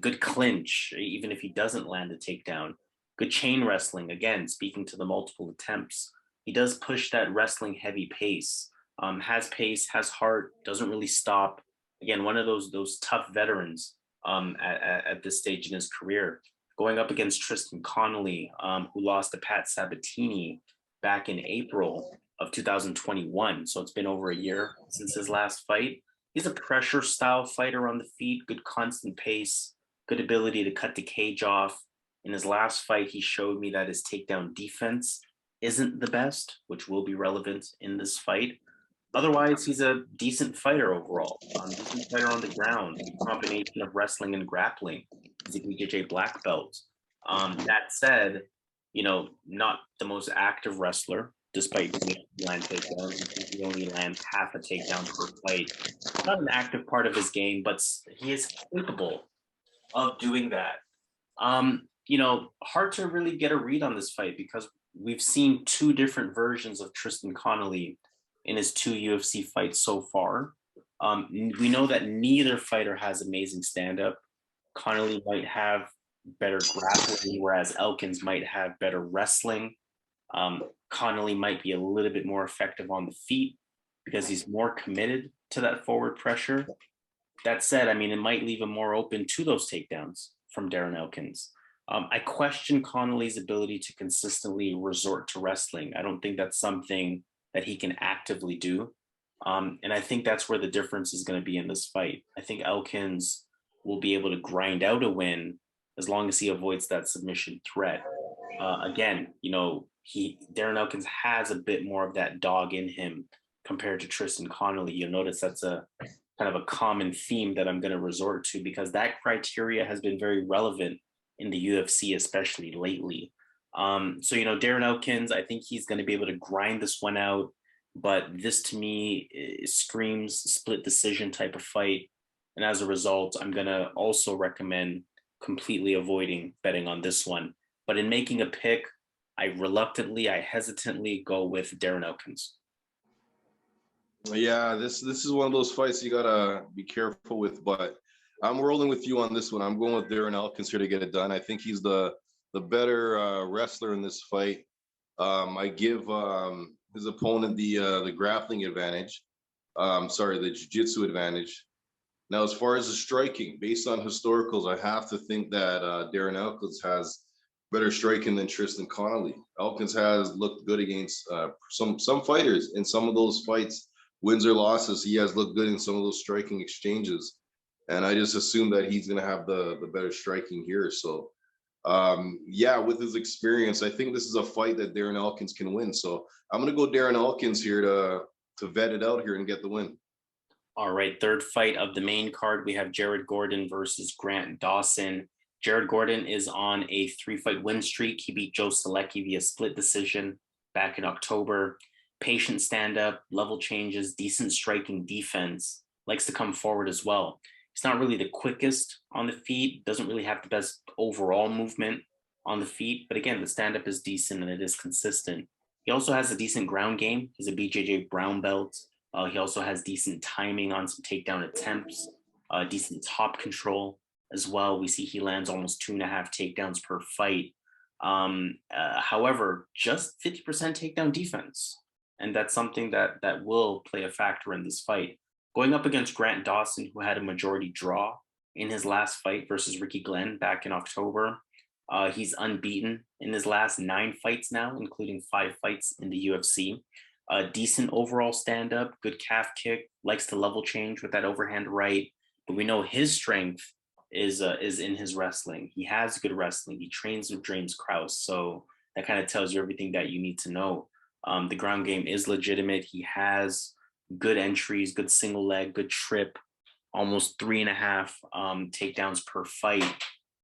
Good clinch, even if he doesn't land a takedown. Good chain wrestling, again, speaking to the multiple attempts. He does push that wrestling heavy pace, has heart, doesn't really stop. Again, one of those tough veterans at this stage in his career. Going up against Tristan Connelly, who lost to Pat Sabatini back in April of 2021. So it's been over a year since his last fight. He's a pressure style fighter on the feet, good constant pace, good ability to cut the cage off. In his last fight, he showed me that his takedown defense isn't the best, which will be relevant in this fight. Otherwise, he's a decent fighter overall. Decent fighter on the ground, a combination of wrestling and grappling. He's a BJJ black belt. That said, not the most active wrestler, despite being land takedowns. He only lands half a takedown per fight. Not an active part of his game, but he is capable of doing that. Hard to really get a read on this fight because we've seen two different versions of Tristan Connelly in his 2 UFC fights so far. We know that neither fighter has amazing stand-up. Connelly might have better grappling, whereas Elkins might have better wrestling. Connelly might be a little bit more effective on the feet because he's more committed to that forward pressure. That said, it might leave him more open to those takedowns from Darren Elkins. I question Connelly's ability to consistently resort to wrestling. I don't think that's something that he can actively do. And I think that's where the difference is going to be in this fight. I think Elkins will be able to grind out a win as long as he avoids that submission threat. Again, Darren Elkins has a bit more of that dog in him compared to Tristan Connelly. You'll notice that's a kind of a common theme that I'm going to resort to because that criteria has been very relevant in the UFC, especially lately. So, Darren Elkins, I think he's going to be able to grind this one out. But this to me screams split decision type of fight. And as a result, I'm going to also recommend completely avoiding betting on this one. But in making a pick, I hesitantly go with Darren Elkins. Yeah, this is one of those fights you gotta be careful with, but I'm rolling with you on this one. I'm going with Darren Elkins here to get it done. I think he's the better wrestler in this fight. I give his opponent the grappling advantage. The jiu-jitsu advantage. Now, as far as the striking, based on historicals, I have to think that Darren Elkins has better striking than Tristan Connelly. Elkins has looked good against some fighters in some of those fights, wins or losses. He has looked good in some of those striking exchanges, and I just assume that he's going to have the better striking here. So, with his experience, I think this is a fight that Darren Elkins can win. So I'm going to go Darren Elkins here to vet it out here and get the win. All right, third fight of the main card, we have Jared Gordon versus Grant Dawson. Jared Gordon is on a 3-fight win streak. He beat Joe Selecki via split decision back in October. Patient stand-up, level changes, decent striking defense, likes to come forward as well. He's not really the quickest on the feet, doesn't really have the best overall movement on the feet, but again, the stand-up is decent and it is consistent. He also has a decent ground game. He's a BJJ brown belt. He also has decent timing on some takedown attempts, decent top control as well. We see he lands almost 2.5 takedowns per fight. However, just 50% takedown defense. And that's something that will play a factor in this fight. Going up against Grant Dawson, who had a majority draw in his last fight versus Ricky Glenn back in October. He's unbeaten in his last 9 fights now, including 5 fights in the UFC. Decent overall stand-up, good calf kick, likes to level change with that overhand right. But we know his strength is in his wrestling. He has good wrestling. He trains with James Krause. So that kind of tells you everything that you need to know. The ground game is legitimate. He has good entries, good single leg, good trip, almost 3.5 takedowns per fight.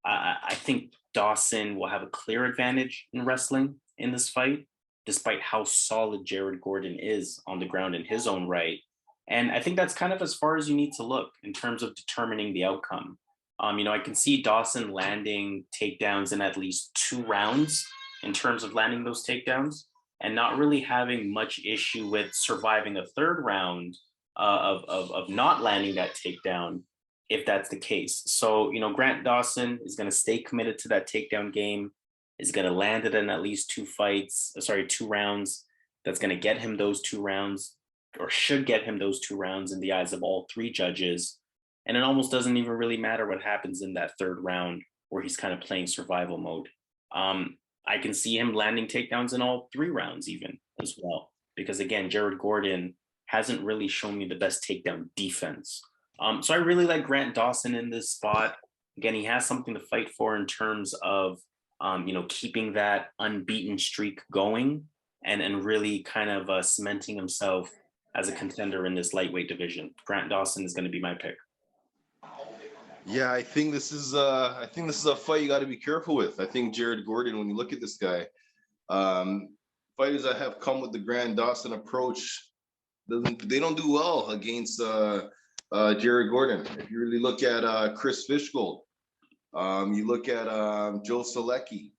I think Dawson will have a clear advantage in wrestling in this fight, despite how solid Jared Gordon is on the ground in his own right. And I think that's kind of as far as you need to look in terms of determining the outcome. I can see Dawson landing takedowns in at least 2 rounds in terms of landing those takedowns and not really having much issue with surviving a 3rd round of not landing that takedown if that's the case. So, Grant Dawson is going to stay committed to that takedown game, is going to land it in at least 2 rounds. That's going to get him those 2 rounds, or should get him those 2 rounds in the eyes of all 3 judges. And it almost doesn't even really matter what happens in that 3rd round where he's kind of playing survival mode. I can see him landing takedowns in all 3 rounds even as well. Because again, Jared Gordon hasn't really shown me the best takedown defense. So I really like Grant Dawson in this spot. Again, he has something to fight for in terms of, keeping that unbeaten streak going and really kind of cementing himself as a contender in this lightweight division. Grant Dawson is going to be my pick. Yeah, I think this is a fight you got to be careful with. I think Jared Gordon, when you look at this guy, fighters that have come with the Grant Dawson approach, they don't do well against Jared Gordon. If you really look at Chris Fishgold, you look at Joe Selecki,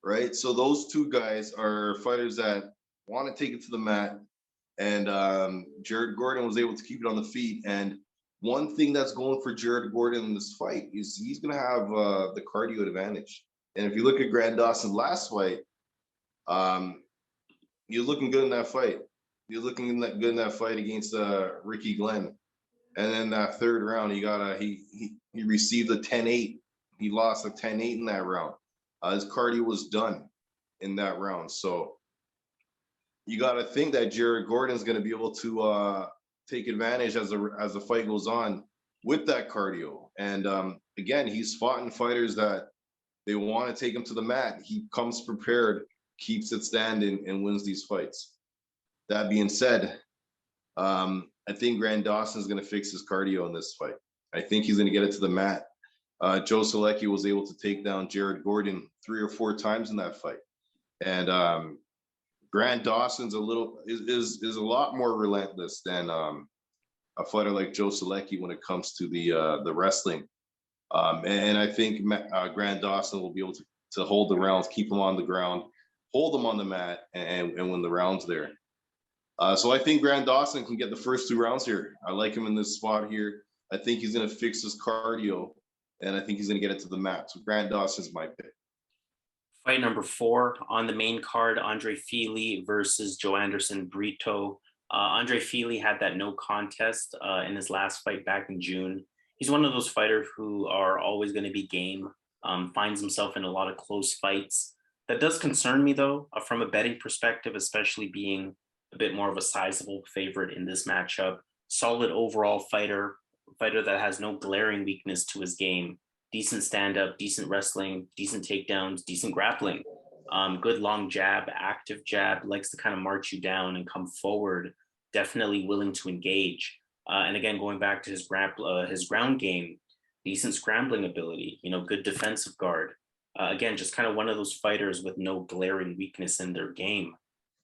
right? So those 2 guys are fighters that want to take it to the mat, and Jared Gordon was able to keep it on the feet. And one thing that's going for Jared Gordon in this fight is he's going to have the cardio advantage. And if you look at Grant Dawson's last fight, you're looking good in that fight. You're looking good in that fight against Ricky Glenn. And then that 3rd round, he received a 10-8. He lost a 10-8 in that round. His cardio was done in that round. So you got to think that Jared Gordon is going to be able to take advantage as the fight goes on with that cardio. And again, he's fought in fighters that they want to take him to the mat. He comes prepared, keeps it standing, and wins these fights. That being said, I think Grant Dawson is going to fix his cardio in this fight. I think he's going to get it to the mat. Joe Selecki was able to take down Jared Gordon 3 or 4 times in that fight. And Grant Dawson's is a lot more relentless than a fighter like Joe Selecki when it comes to the wrestling. And I think Grant Dawson will be able to hold the rounds, keep him on the ground, hold him on the mat, and win the rounds there. So I think Grant Dawson can get the first 2 rounds here. I like him in this spot here. I think he's going to fix his cardio, and I think he's going to get it to the mat. So Grant Dawson's my pick. Fight number 4 on the main card, Andre Fili versus Joanderson Brito. Andre Fili had that no contest in his last fight back in June. He's one of those fighters who are always going to be game, finds himself in a lot of close fights. That does concern me, though, from a betting perspective, especially being a bit more of a sizable favorite in this matchup. Solid overall fighter that has no glaring weakness to his game. Decent stand-up, decent wrestling, decent takedowns, decent grappling. Good long jab, active jab, likes to kind of march you down and come forward. Definitely willing to engage. And again, going back to his ground game, decent scrambling ability, good defensive guard. Again, just kind of one of those fighters with no glaring weakness in their game.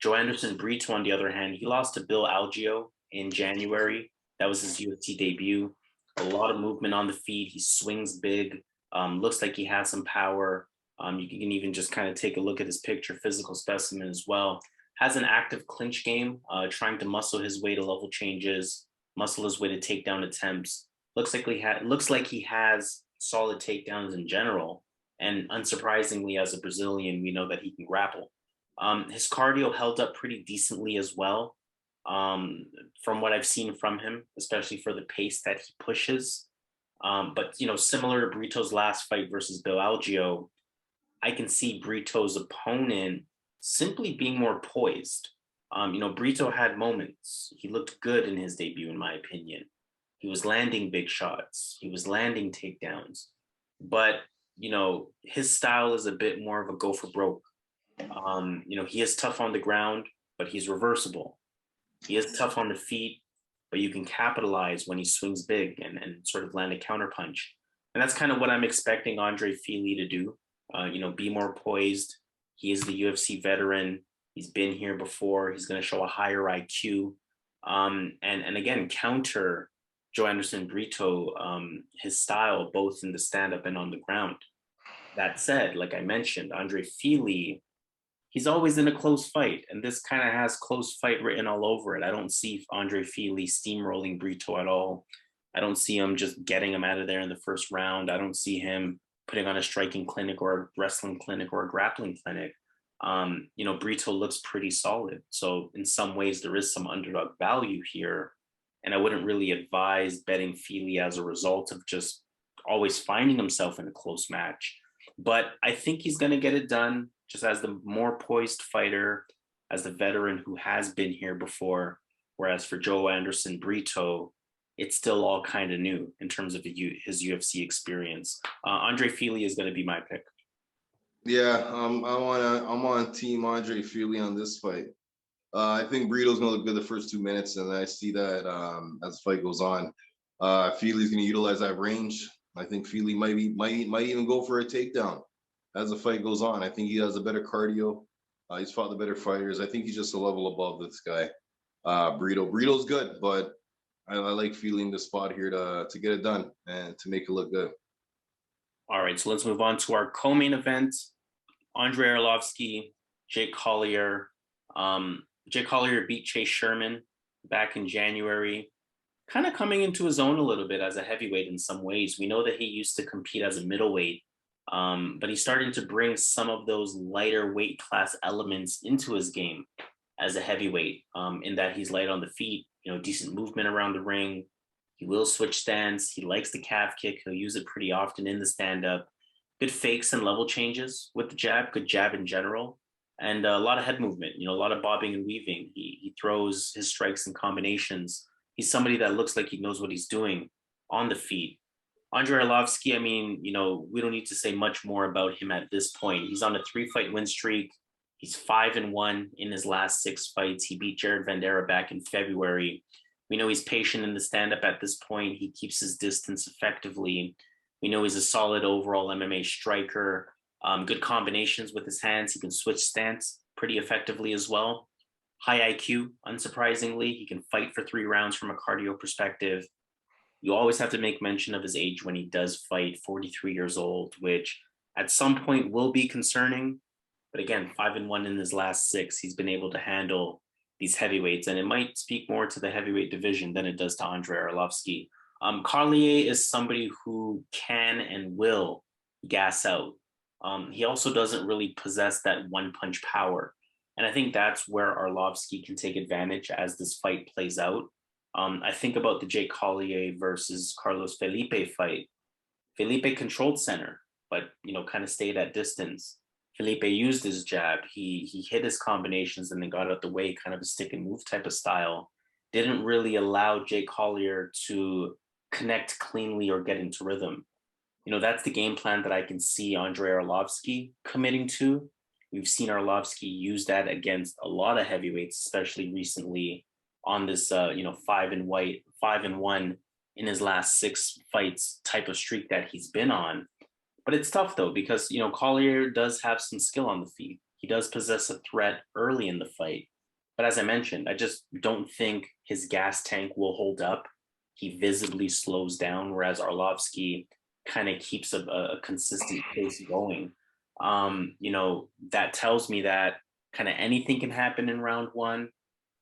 Joanderson Brito, on the other hand, he lost to Bill Algeo in January. That was his UFC debut. A lot of movement on the feet. He swings big. Looks like he has some power. You can even just kind of take a look at his picture, physical specimen as well. Has an active clinch game, trying to muscle his way to level changes, muscle his way to takedown attempts. Looks like he has solid takedowns in general. And unsurprisingly, as a Brazilian, we know that he can grapple. His cardio held up pretty decently as well, from what I've seen from him, especially for the pace that he pushes. But, similar to Brito's last fight versus Bill Algeo, I can see Brito's opponent simply being more poised. Brito had moments. He looked good in his debut, in my opinion. He was landing big shots. He was landing takedowns. But, his style is a bit more of a go for broke. He is tough on the ground, but he's reversible. He is tough on the feet, but you can capitalize when he swings big and sort of land a counterpunch. And that's kind of what I'm expecting Andre Fili to do. Be more poised. He is the UFC veteran. He's been here before. He's going to show a higher IQ. And again, counter Joanderson Brito, his style, both in the stand-up and on the ground. That said, like I mentioned, Andre Fili, he's always in a close fight, and this kind of has close fight written all over it. I don't see Andre Fili steamrolling Brito at all. I don't see him just getting him out of there in the first round. I don't see him putting on a striking clinic or a wrestling clinic or a grappling clinic. Brito looks pretty solid. So in some ways, there is some underdog value here. And I wouldn't really advise betting Fili as a result of just always finding himself in a close match. But I think he's going to get it done just as the more poised fighter, as the veteran who has been here before. Whereas for Joanderson Brito, it's still all kind of new in terms of his UFC experience. Andre Fili is going to be my pick. Yeah, I'm on team Andre Fili on this fight. I think Brito's going to look good the first 2 minutes, and I see that as the fight goes on. Fili's going to utilize that range. I think Fili might even go for a takedown as the fight goes on. I think he has a better cardio. He's fought the better fighters. I think he's just a level above this guy. Brito's good, but I like Fili in the spot here to get it done and to make it look good. All right, so let's move on to our co-main event. Andrei Arlovski, Jake Collier. Jake Collier beat Chase Sherman back in January, kind of coming into his own a little bit as a heavyweight in some ways. We know that he used to compete as a middleweight, but he's starting to bring some of those lighter weight class elements into his game as a heavyweight, in that he's light on the feet, decent movement around the ring. He will switch stance. He likes the calf kick. He'll use it pretty often in the stand-up. Good fakes and level changes with the jab, good jab in general, and a lot of head movement, a lot of bobbing and weaving. He throws his strikes and combinations. He's somebody that looks like he knows what he's doing on the feet. Andrei Arlovski, we don't need to say much more about him at this point. He's on a 3-fight win streak. He's 5-1 in his last 6 fights. He beat Jared Vanderaa back in February. We know he's patient in the stand-up at this point. He keeps his distance effectively. We know he's a solid overall MMA striker, good combinations with his hands. He can switch stance pretty effectively as well. High IQ, unsurprisingly. He can fight for 3 rounds from a cardio perspective. You always have to make mention of his age when he does fight, 43 years old, which at some point will be concerning. But again, 5-1 in his last 6. He's been able to handle these heavyweights, and it might speak more to the heavyweight division than it does to Andrei Arlovski. Collier is somebody who can and will gas out. He also doesn't really possess that one-punch power. And I think that's where Arlovski can take advantage as this fight plays out. I think about the Jake Collier versus Carlos Felipe fight. Felipe controlled center, but kind of stayed at distance. Felipe used his jab. He hit his combinations and then got out the way, kind of a stick and move type of style. Didn't really allow Jake Collier to connect cleanly or get into rhythm. That's the game plan that I can see Andrei Arlovski committing to. We've seen Arlovski use that against a lot of heavyweights, especially recently on this 5-1 in his last 6 fights type of streak that he's been on. But it's tough though, because Collier does have some skill on the feet. He does possess a threat early in the fight. But as I mentioned, I just don't think his gas tank will hold up. He visibly slows down, whereas Arlovski kind of keeps a consistent pace going. That tells me that kind of anything can happen in round 1,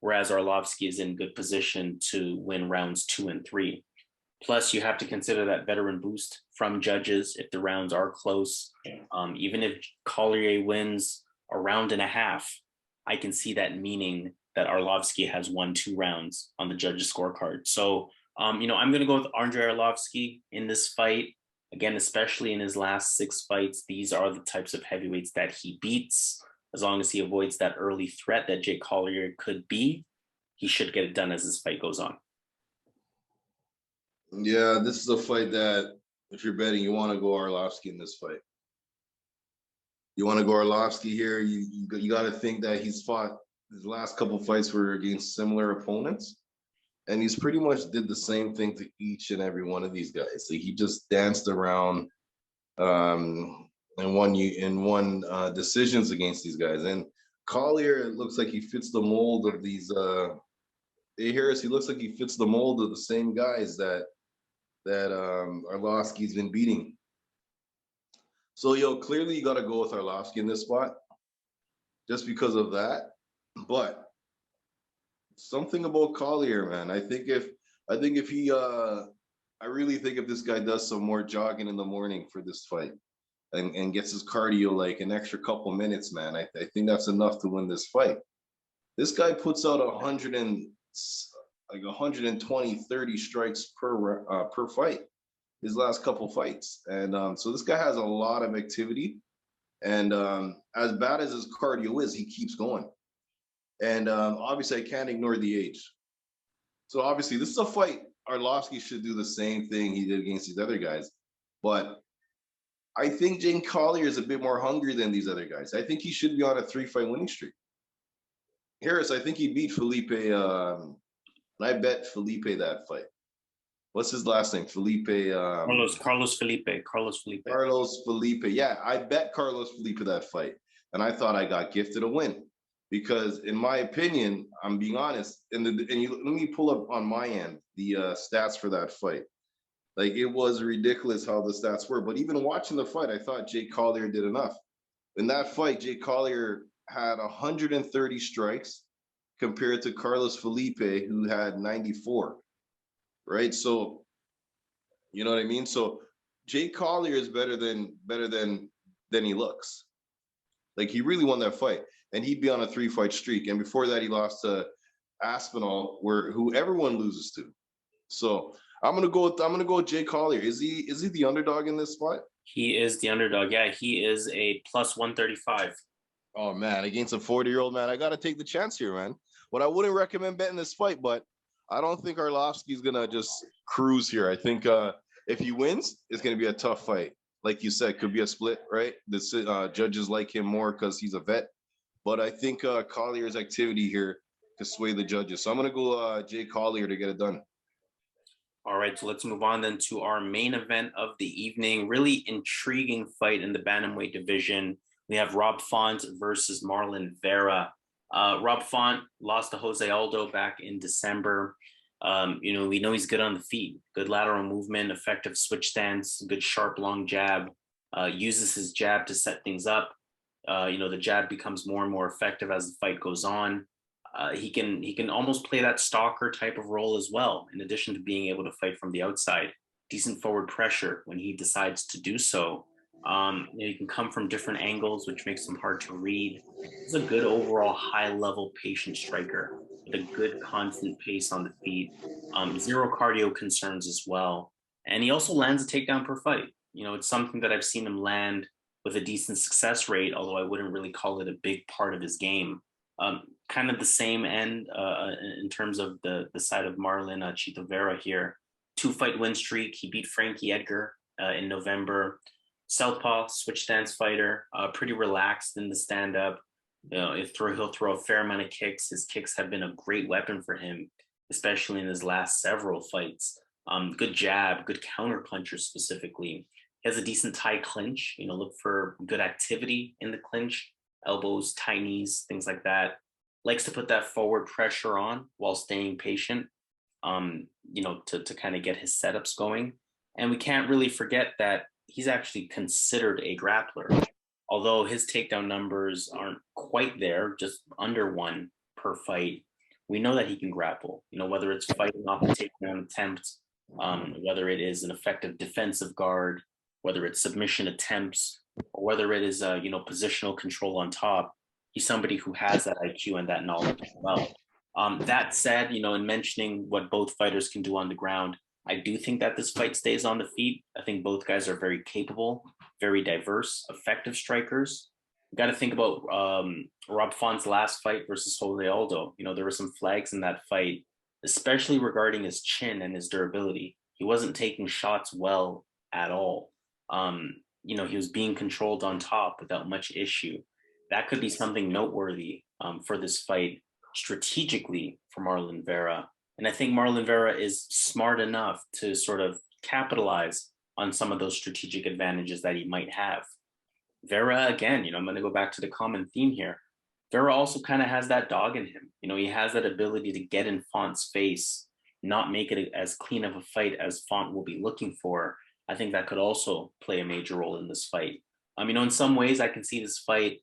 whereas Arlovski is in good position to win rounds 2 and 3. Plus, you have to consider that veteran boost from judges if the rounds are close. Even if Collier wins a round and a half, I can see that meaning that Arlovski has won 2 rounds on the judges' scorecard. So, I'm going to go with Andrei Arlovski in this fight. Again, especially in his last 6 fights, these are the types of heavyweights that he beats. As long as he avoids that early threat that Jake Collier could be, he should get it done as this fight goes on. Yeah, this is a fight that if you're betting, you want to go Arlovski in this fight. You want to go Arlovski here. You got to think that he's fought his last couple fights were against similar opponents, and he's pretty much did the same thing to each and every one of these guys. So he just danced around and won decisions against these guys. And Collier, it looks like he fits the mold of these. Hey Harris, he looks like he fits the mold of the same guys that Arlovski's been beating. So clearly you got to go with Arlovski in this spot, just because of that. But something about Collier, man. I really think if this guy does some more jogging in the morning for this fight and gets his cardio like an extra couple minutes, man, I think that's enough to win this fight. This guy puts out 120, 30 strikes per fight, his last couple fights. And so this guy has a lot of activity. And as bad as his cardio is, he keeps going. And obviously, I can't ignore the age. So obviously, this is a fight. Arlovski should do the same thing he did against these other guys. But I think Jake Collier is a bit more hungry than these other guys. I think he should be on a 3-fight winning streak. Harris, I think he beat Felipe. And I bet Felipe that fight. What's his last name? Felipe. Carlos Felipe. Carlos Felipe. Yeah, I bet Carlos Felipe that fight. And I thought I got gifted a win. Because in my opinion, I'm being honest, let me pull up on my end the stats for that fight. Like, it was ridiculous how the stats were. But even watching the fight, I thought Jake Collier did enough. In that fight, Jake Collier had 130 strikes compared to Carlos Felipe, who had 94. Right? So, you know what I mean? So Jake Collier is better than he looks. Like, he really won that fight. And he'd be on a 3-fight streak. And before that, he lost to Aspinall, who everyone loses to. So I'm gonna go with Jake Collier. Is he the underdog in this spot? He is the underdog. Yeah, he is a plus 135. Oh man, against a 40-year-old man, I gotta take the chance here, man. But I wouldn't recommend betting this fight, but I don't think Arlovski's gonna just cruise here. I think if he wins, it's gonna be a tough fight. Like you said, could be a split, right? The judges like him more because he's a vet. But I think Collier's activity here could sway the judges. So I'm going to go Jake Collier to get it done. All right, so let's move on then to our main event of the evening. Really intriguing fight in the bantamweight division. We have Rob Font versus Marlon Vera. Rob Font lost to Jose Aldo back in December. We know he's good on the feet, good lateral movement, effective switch stance, good sharp long jab. Uses his jab to set things up. The jab becomes more and more effective as the fight goes on. He can almost play that stalker type of role as well, in addition to being able to fight from the outside. Decent forward pressure when he decides to do so. He can come from different angles, which makes him hard to read. He's a good overall high-level patient striker with a good constant pace on the feet. Zero cardio concerns as well. And he also lands a takedown per fight. It's something that I've seen him land with a decent success rate, although I wouldn't really call it a big part of his game. Kind of the same end in terms of the side of Marlon Chito Vera here. 2-fight win streak. He beat Frankie Edgar in November. Southpaw, switch stance fighter, pretty relaxed in the stand-up. He'll throw a fair amount of kicks. His kicks have been a great weapon for him, especially in his last several fights. Good jab, good counter puncher specifically. He has a decent Thai clinch. Look for good activity in the clinch, elbows, Thai knees, things like that. Likes to put that forward pressure on while staying patient, to kind of get his setups going. And we can't really forget that he's actually considered a grappler, although his takedown numbers aren't quite there, just under 1 per fight. We know that he can grapple, whether it's fighting off a takedown attempt, whether it is an effective defensive guard, whether it's submission attempts, or whether it is, positional control on top. He's somebody who has that IQ and that knowledge as well. That said, in mentioning what both fighters can do on the ground, I do think that this fight stays on the feet. I think both guys are very capable, very diverse, effective strikers. You got to think about Rob Font's last fight versus Jose Aldo. There were some flags in that fight, especially regarding his chin and his durability. He wasn't taking shots well at all. He was being controlled on top without much issue. That could be something noteworthy for this fight strategically for Marlon Vera. And I think Marlon Vera is smart enough to sort of capitalize on some of those strategic advantages that he might have. Vera, again, I'm going to go back to the common theme here. Vera also kind of has that dog in him. He has that ability to get in Font's face, not make it as clean of a fight as Font will be looking for. I think that could also play a major role in this fight. In some ways, I can see this fight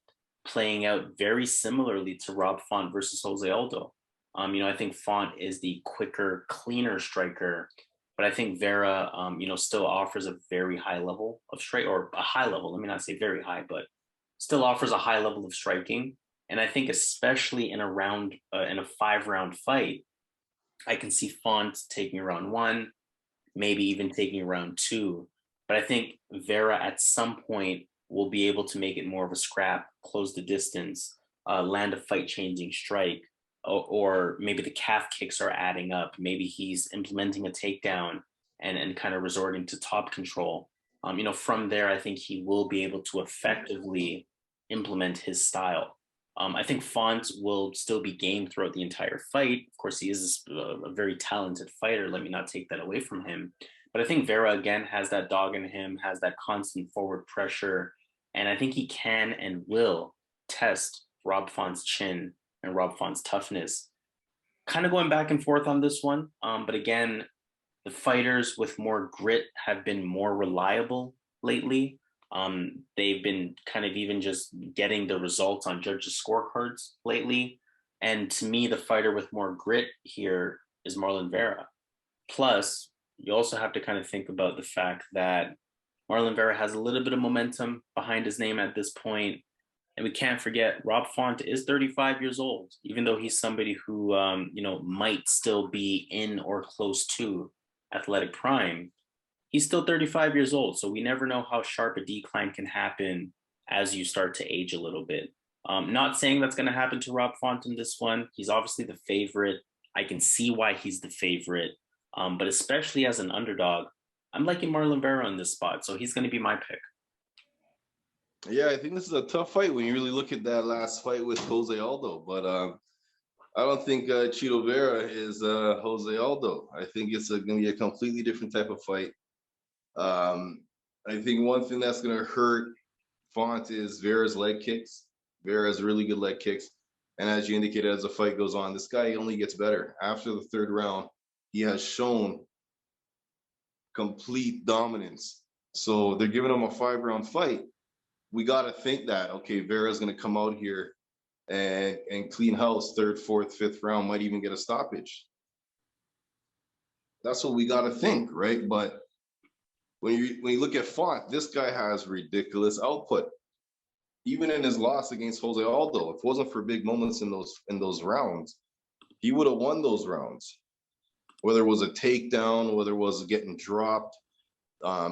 playing out very similarly to Rob Font versus Jose Aldo. I think Font is the quicker, cleaner striker, but I think Vera, still offers a very high level of strike, or a high level. Let me not say very high, but still offers a high level of striking. And I think especially in a 5-round fight, I can see Font taking round 1, maybe even taking round 2. But I think Vera at some point will be able to make it more of a scrap, close the distance, land a fight-changing strike. Or maybe the calf kicks are adding up. Maybe he's implementing a takedown and kind of resorting to top control. From there, I think he will be able to effectively implement his style. I think Font will still be game throughout the entire fight. Of course, he is a very talented fighter. Let me not take that away from him. But I think Vera, again, has that dog in him, has that constant forward pressure. And I think he can and will test Rob Font's chin and Rob Font's toughness. Kind of going back and forth on this one. But again, the fighters with more grit have been more reliable lately. They've been kind of even just getting the results on judges' scorecards lately. And to me, the fighter with more grit here is Marlon Vera. Plus, you also have to kind of think about the fact that Marlon Vera has a little bit of momentum behind his name at this point. And we can't forget, Rob Font is 35 years old, even though he's somebody who, might still be in or close to athletic prime. He's still 35 years old, so we never know how sharp a decline can happen as you start to age a little bit. Not saying that's going to happen to Rob Font in this one. He's obviously the favorite. I can see why he's the favorite, but especially as an underdog, I'm liking Marlon Vera on this spot, so he's going to be my pick. Yeah, I think this is a tough fight when you really look at that last fight with Jose Aldo. But I don't think Chito Vera is Jose Aldo. I think it's going to be a completely different type of fight. I think one thing that's going to hurt Font is Vera's leg kicks. Vera has really good leg kicks. And as you indicated, as the fight goes on, this guy only gets better. After the third round, he has shown complete dominance. So they're giving him a 5-round fight. We got to think that, okay, Vera's going to come out here and clean house, 3rd, 4th, 5th round, might even get a stoppage. That's what we got to think, right? But when you look at Font, this guy has ridiculous output. Even in his loss against Jose Aldo, if it wasn't for big moments in those rounds, he would have won those rounds. Whether it was a takedown, whether it was getting dropped,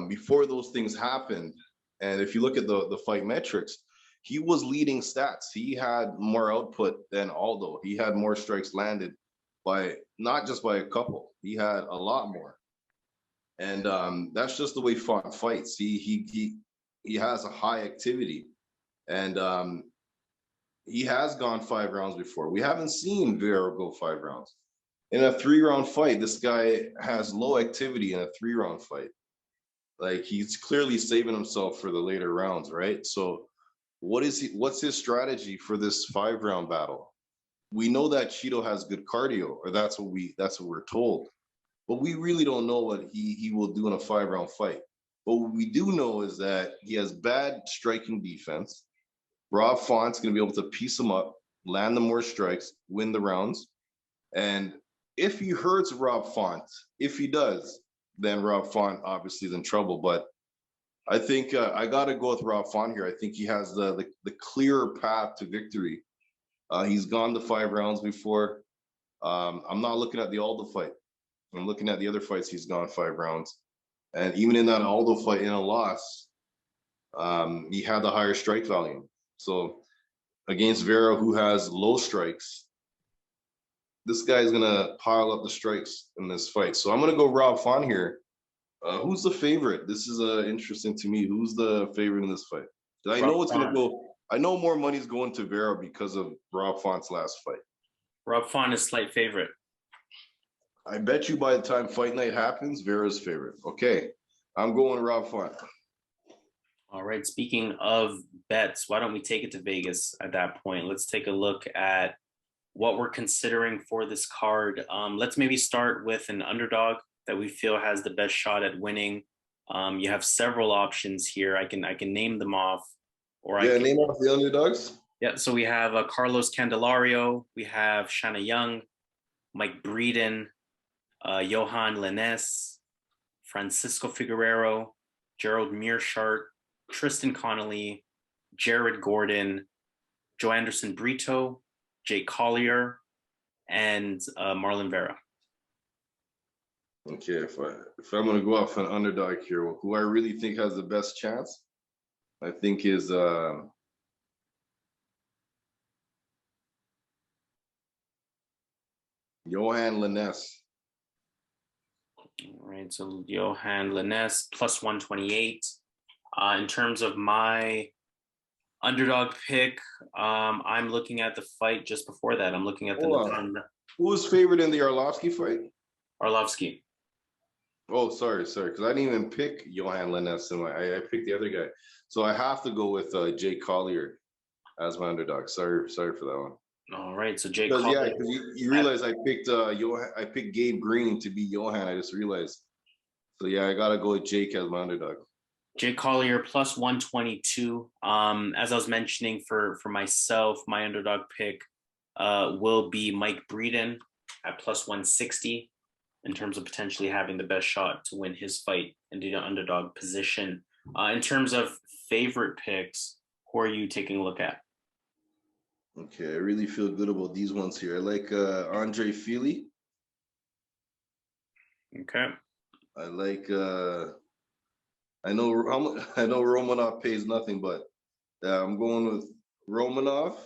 before those things happened. And if you look at the fight metrics, he was leading stats. He had more output than Aldo. He had more strikes landed by not just by a couple. He had a lot more. And that's just the way Font fights. He has a high activity. And he has gone 5 rounds before. We haven't seen Vera go 5 rounds. In a 3-round fight, this guy has low activity in a 3-round fight. Like, he's clearly saving himself for the later rounds, right? So what's his strategy for this 5-round battle? We know that Chito has good cardio, or that's what we're told. But we really don't know what he will do in a 5-round fight. But what we do know is that he has bad striking defense. Rob Font's going to be able to piece him up, land the more strikes, win the rounds. And if he hurts Rob Font, if he does, then Rob Font obviously is in trouble. But I think I got to go with Rob Font here. I think he has the clearer path to victory. He's gone to 5 rounds before. I'm not looking at the Aldo fight. I'm looking at the other fights he's gone 5 rounds. And even in that Aldo fight in a loss, he had the higher strike volume. So against Vera, who has low strikes, this guy's going to pile up the strikes in this fight. So I'm going to go Rob Font here. Who's the favorite? This is interesting to me. Who's the favorite in this fight? I know it's going to go. I know more money's going to Vera because of Rob Font's last fight. Rob Font is slight favorite. I bet you by the time Fight Night happens, Vera's favorite. Okay, I'm going Rob Font. All right, speaking of bets, why don't we take it to Vegas at that point? Let's take a look at what we're considering for this card. Let's maybe start with an underdog that we feel has the best shot at winning. You have several options here. I can name them off. Or name off the underdogs. Yeah, so we have Carlos Candelario, we have Shanna Young, Mike Breeden, Yohan Lainesse, Francisco Figueiredo, Gerald Meerschaert, Tristan Connelly, Jared Gordon, Joanderson Brito, Jake Collier, and Marlon Vera. Okay, if I'm going to go off an underdog here, who I really think has the best chance, I think is Yohan Lainesse. All right, so Yohan Lainesse plus 128. In terms of my underdog pick, I'm looking at the fight just before that. I'm looking at the Natan. Who was favored in the Arlovsky fight? Arlovsky. Oh, sorry, because I didn't even pick Yohan Lainesse, and I picked the other guy. So I have to go with Jake Collier as my underdog. Sorry for that one. All right, so Jake Collier. Yeah, because you realize I picked I picked Gabe Green to be Yohan. I just realized. So yeah, I gotta go with Jake as my underdog. Jake Collier plus 122. As I was mentioning, for myself, my underdog pick will be Mike Breeden at plus 160 in terms of potentially having the best shot to win his fight in the underdog position. In terms of favorite picks, who are you taking a look at? Okay, I really feel good about these ones here. I like Andre Fili. Okay. I like I know Romanov pays nothing, but I'm going with Romanov,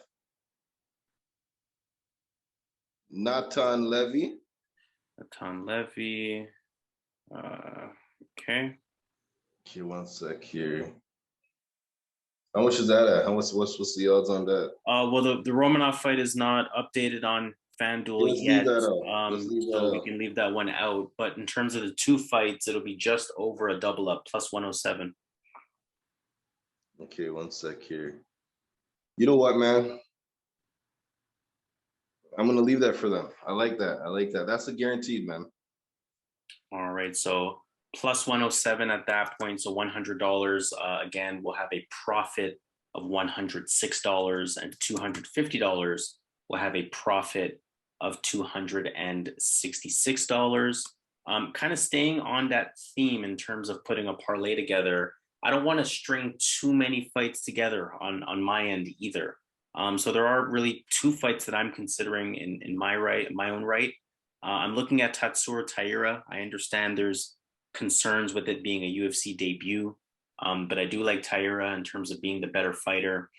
Natan Levy. Natan Levy. Okay. Okay, one sec here. How much is that at? What's the odds on that? Well, the Romanov fight is not updated on FanDuel Let's leave yet, that out. Let's leave that so we out. can leave that one out. But in terms of the two fights, it'll be just over a double up, plus 107. Okay, one sec here. You know what, man? I'm gonna leave that for them. I like that. I like that. That's a guaranteed, man. All right, so plus 107 at that point. So $100. Again, we'll have a profit of $106, and $250 will have a profit of $266. Kind of staying on that theme in terms of putting a parlay together. I don't want to string too many fights together on my end either. So there are really two fights that I'm considering in my own right. I'm looking at Tatsuro Taira. I understand there's concerns with it being a UFC debut, but I do like Taira in terms of being the better fighter.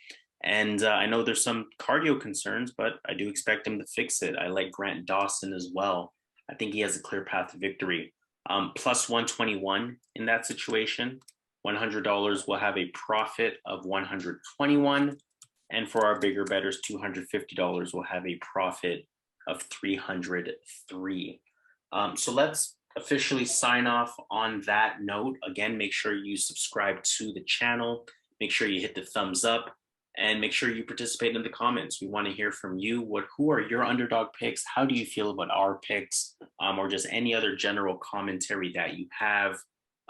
And I know there's some cardio concerns, but I do expect him to fix it. I like Grant Dawson as well. I think he has a clear path to victory. Plus 121 in that situation. $100 will have a profit of 121. And for our bigger bettors, $250 will have a profit of 303. So let's officially sign off on that note. Again, make sure you subscribe to the channel. Make sure you hit the thumbs up, and make sure you participate in the comments. We want to hear from you. Who are your underdog picks? How do you feel about our picks, or just any other general commentary that you have?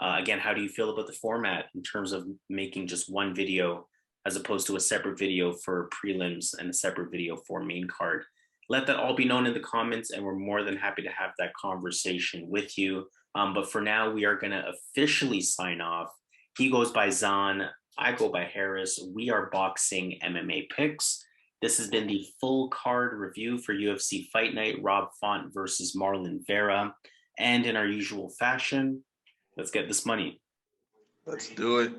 Again, how do you feel about the format in terms of making just one video as opposed to a separate video for prelims and a separate video for main card? Let that all be known in the comments, and we're more than happy to have that conversation with you. But for now, we are going to officially sign off. He goes by Zahn. I go by Harris. We are Boxing MMA Picks. This has been the full card review for UFC Fight Night, Rob Font versus Marlon Vera. And in our usual fashion, let's get this money. Let's do it.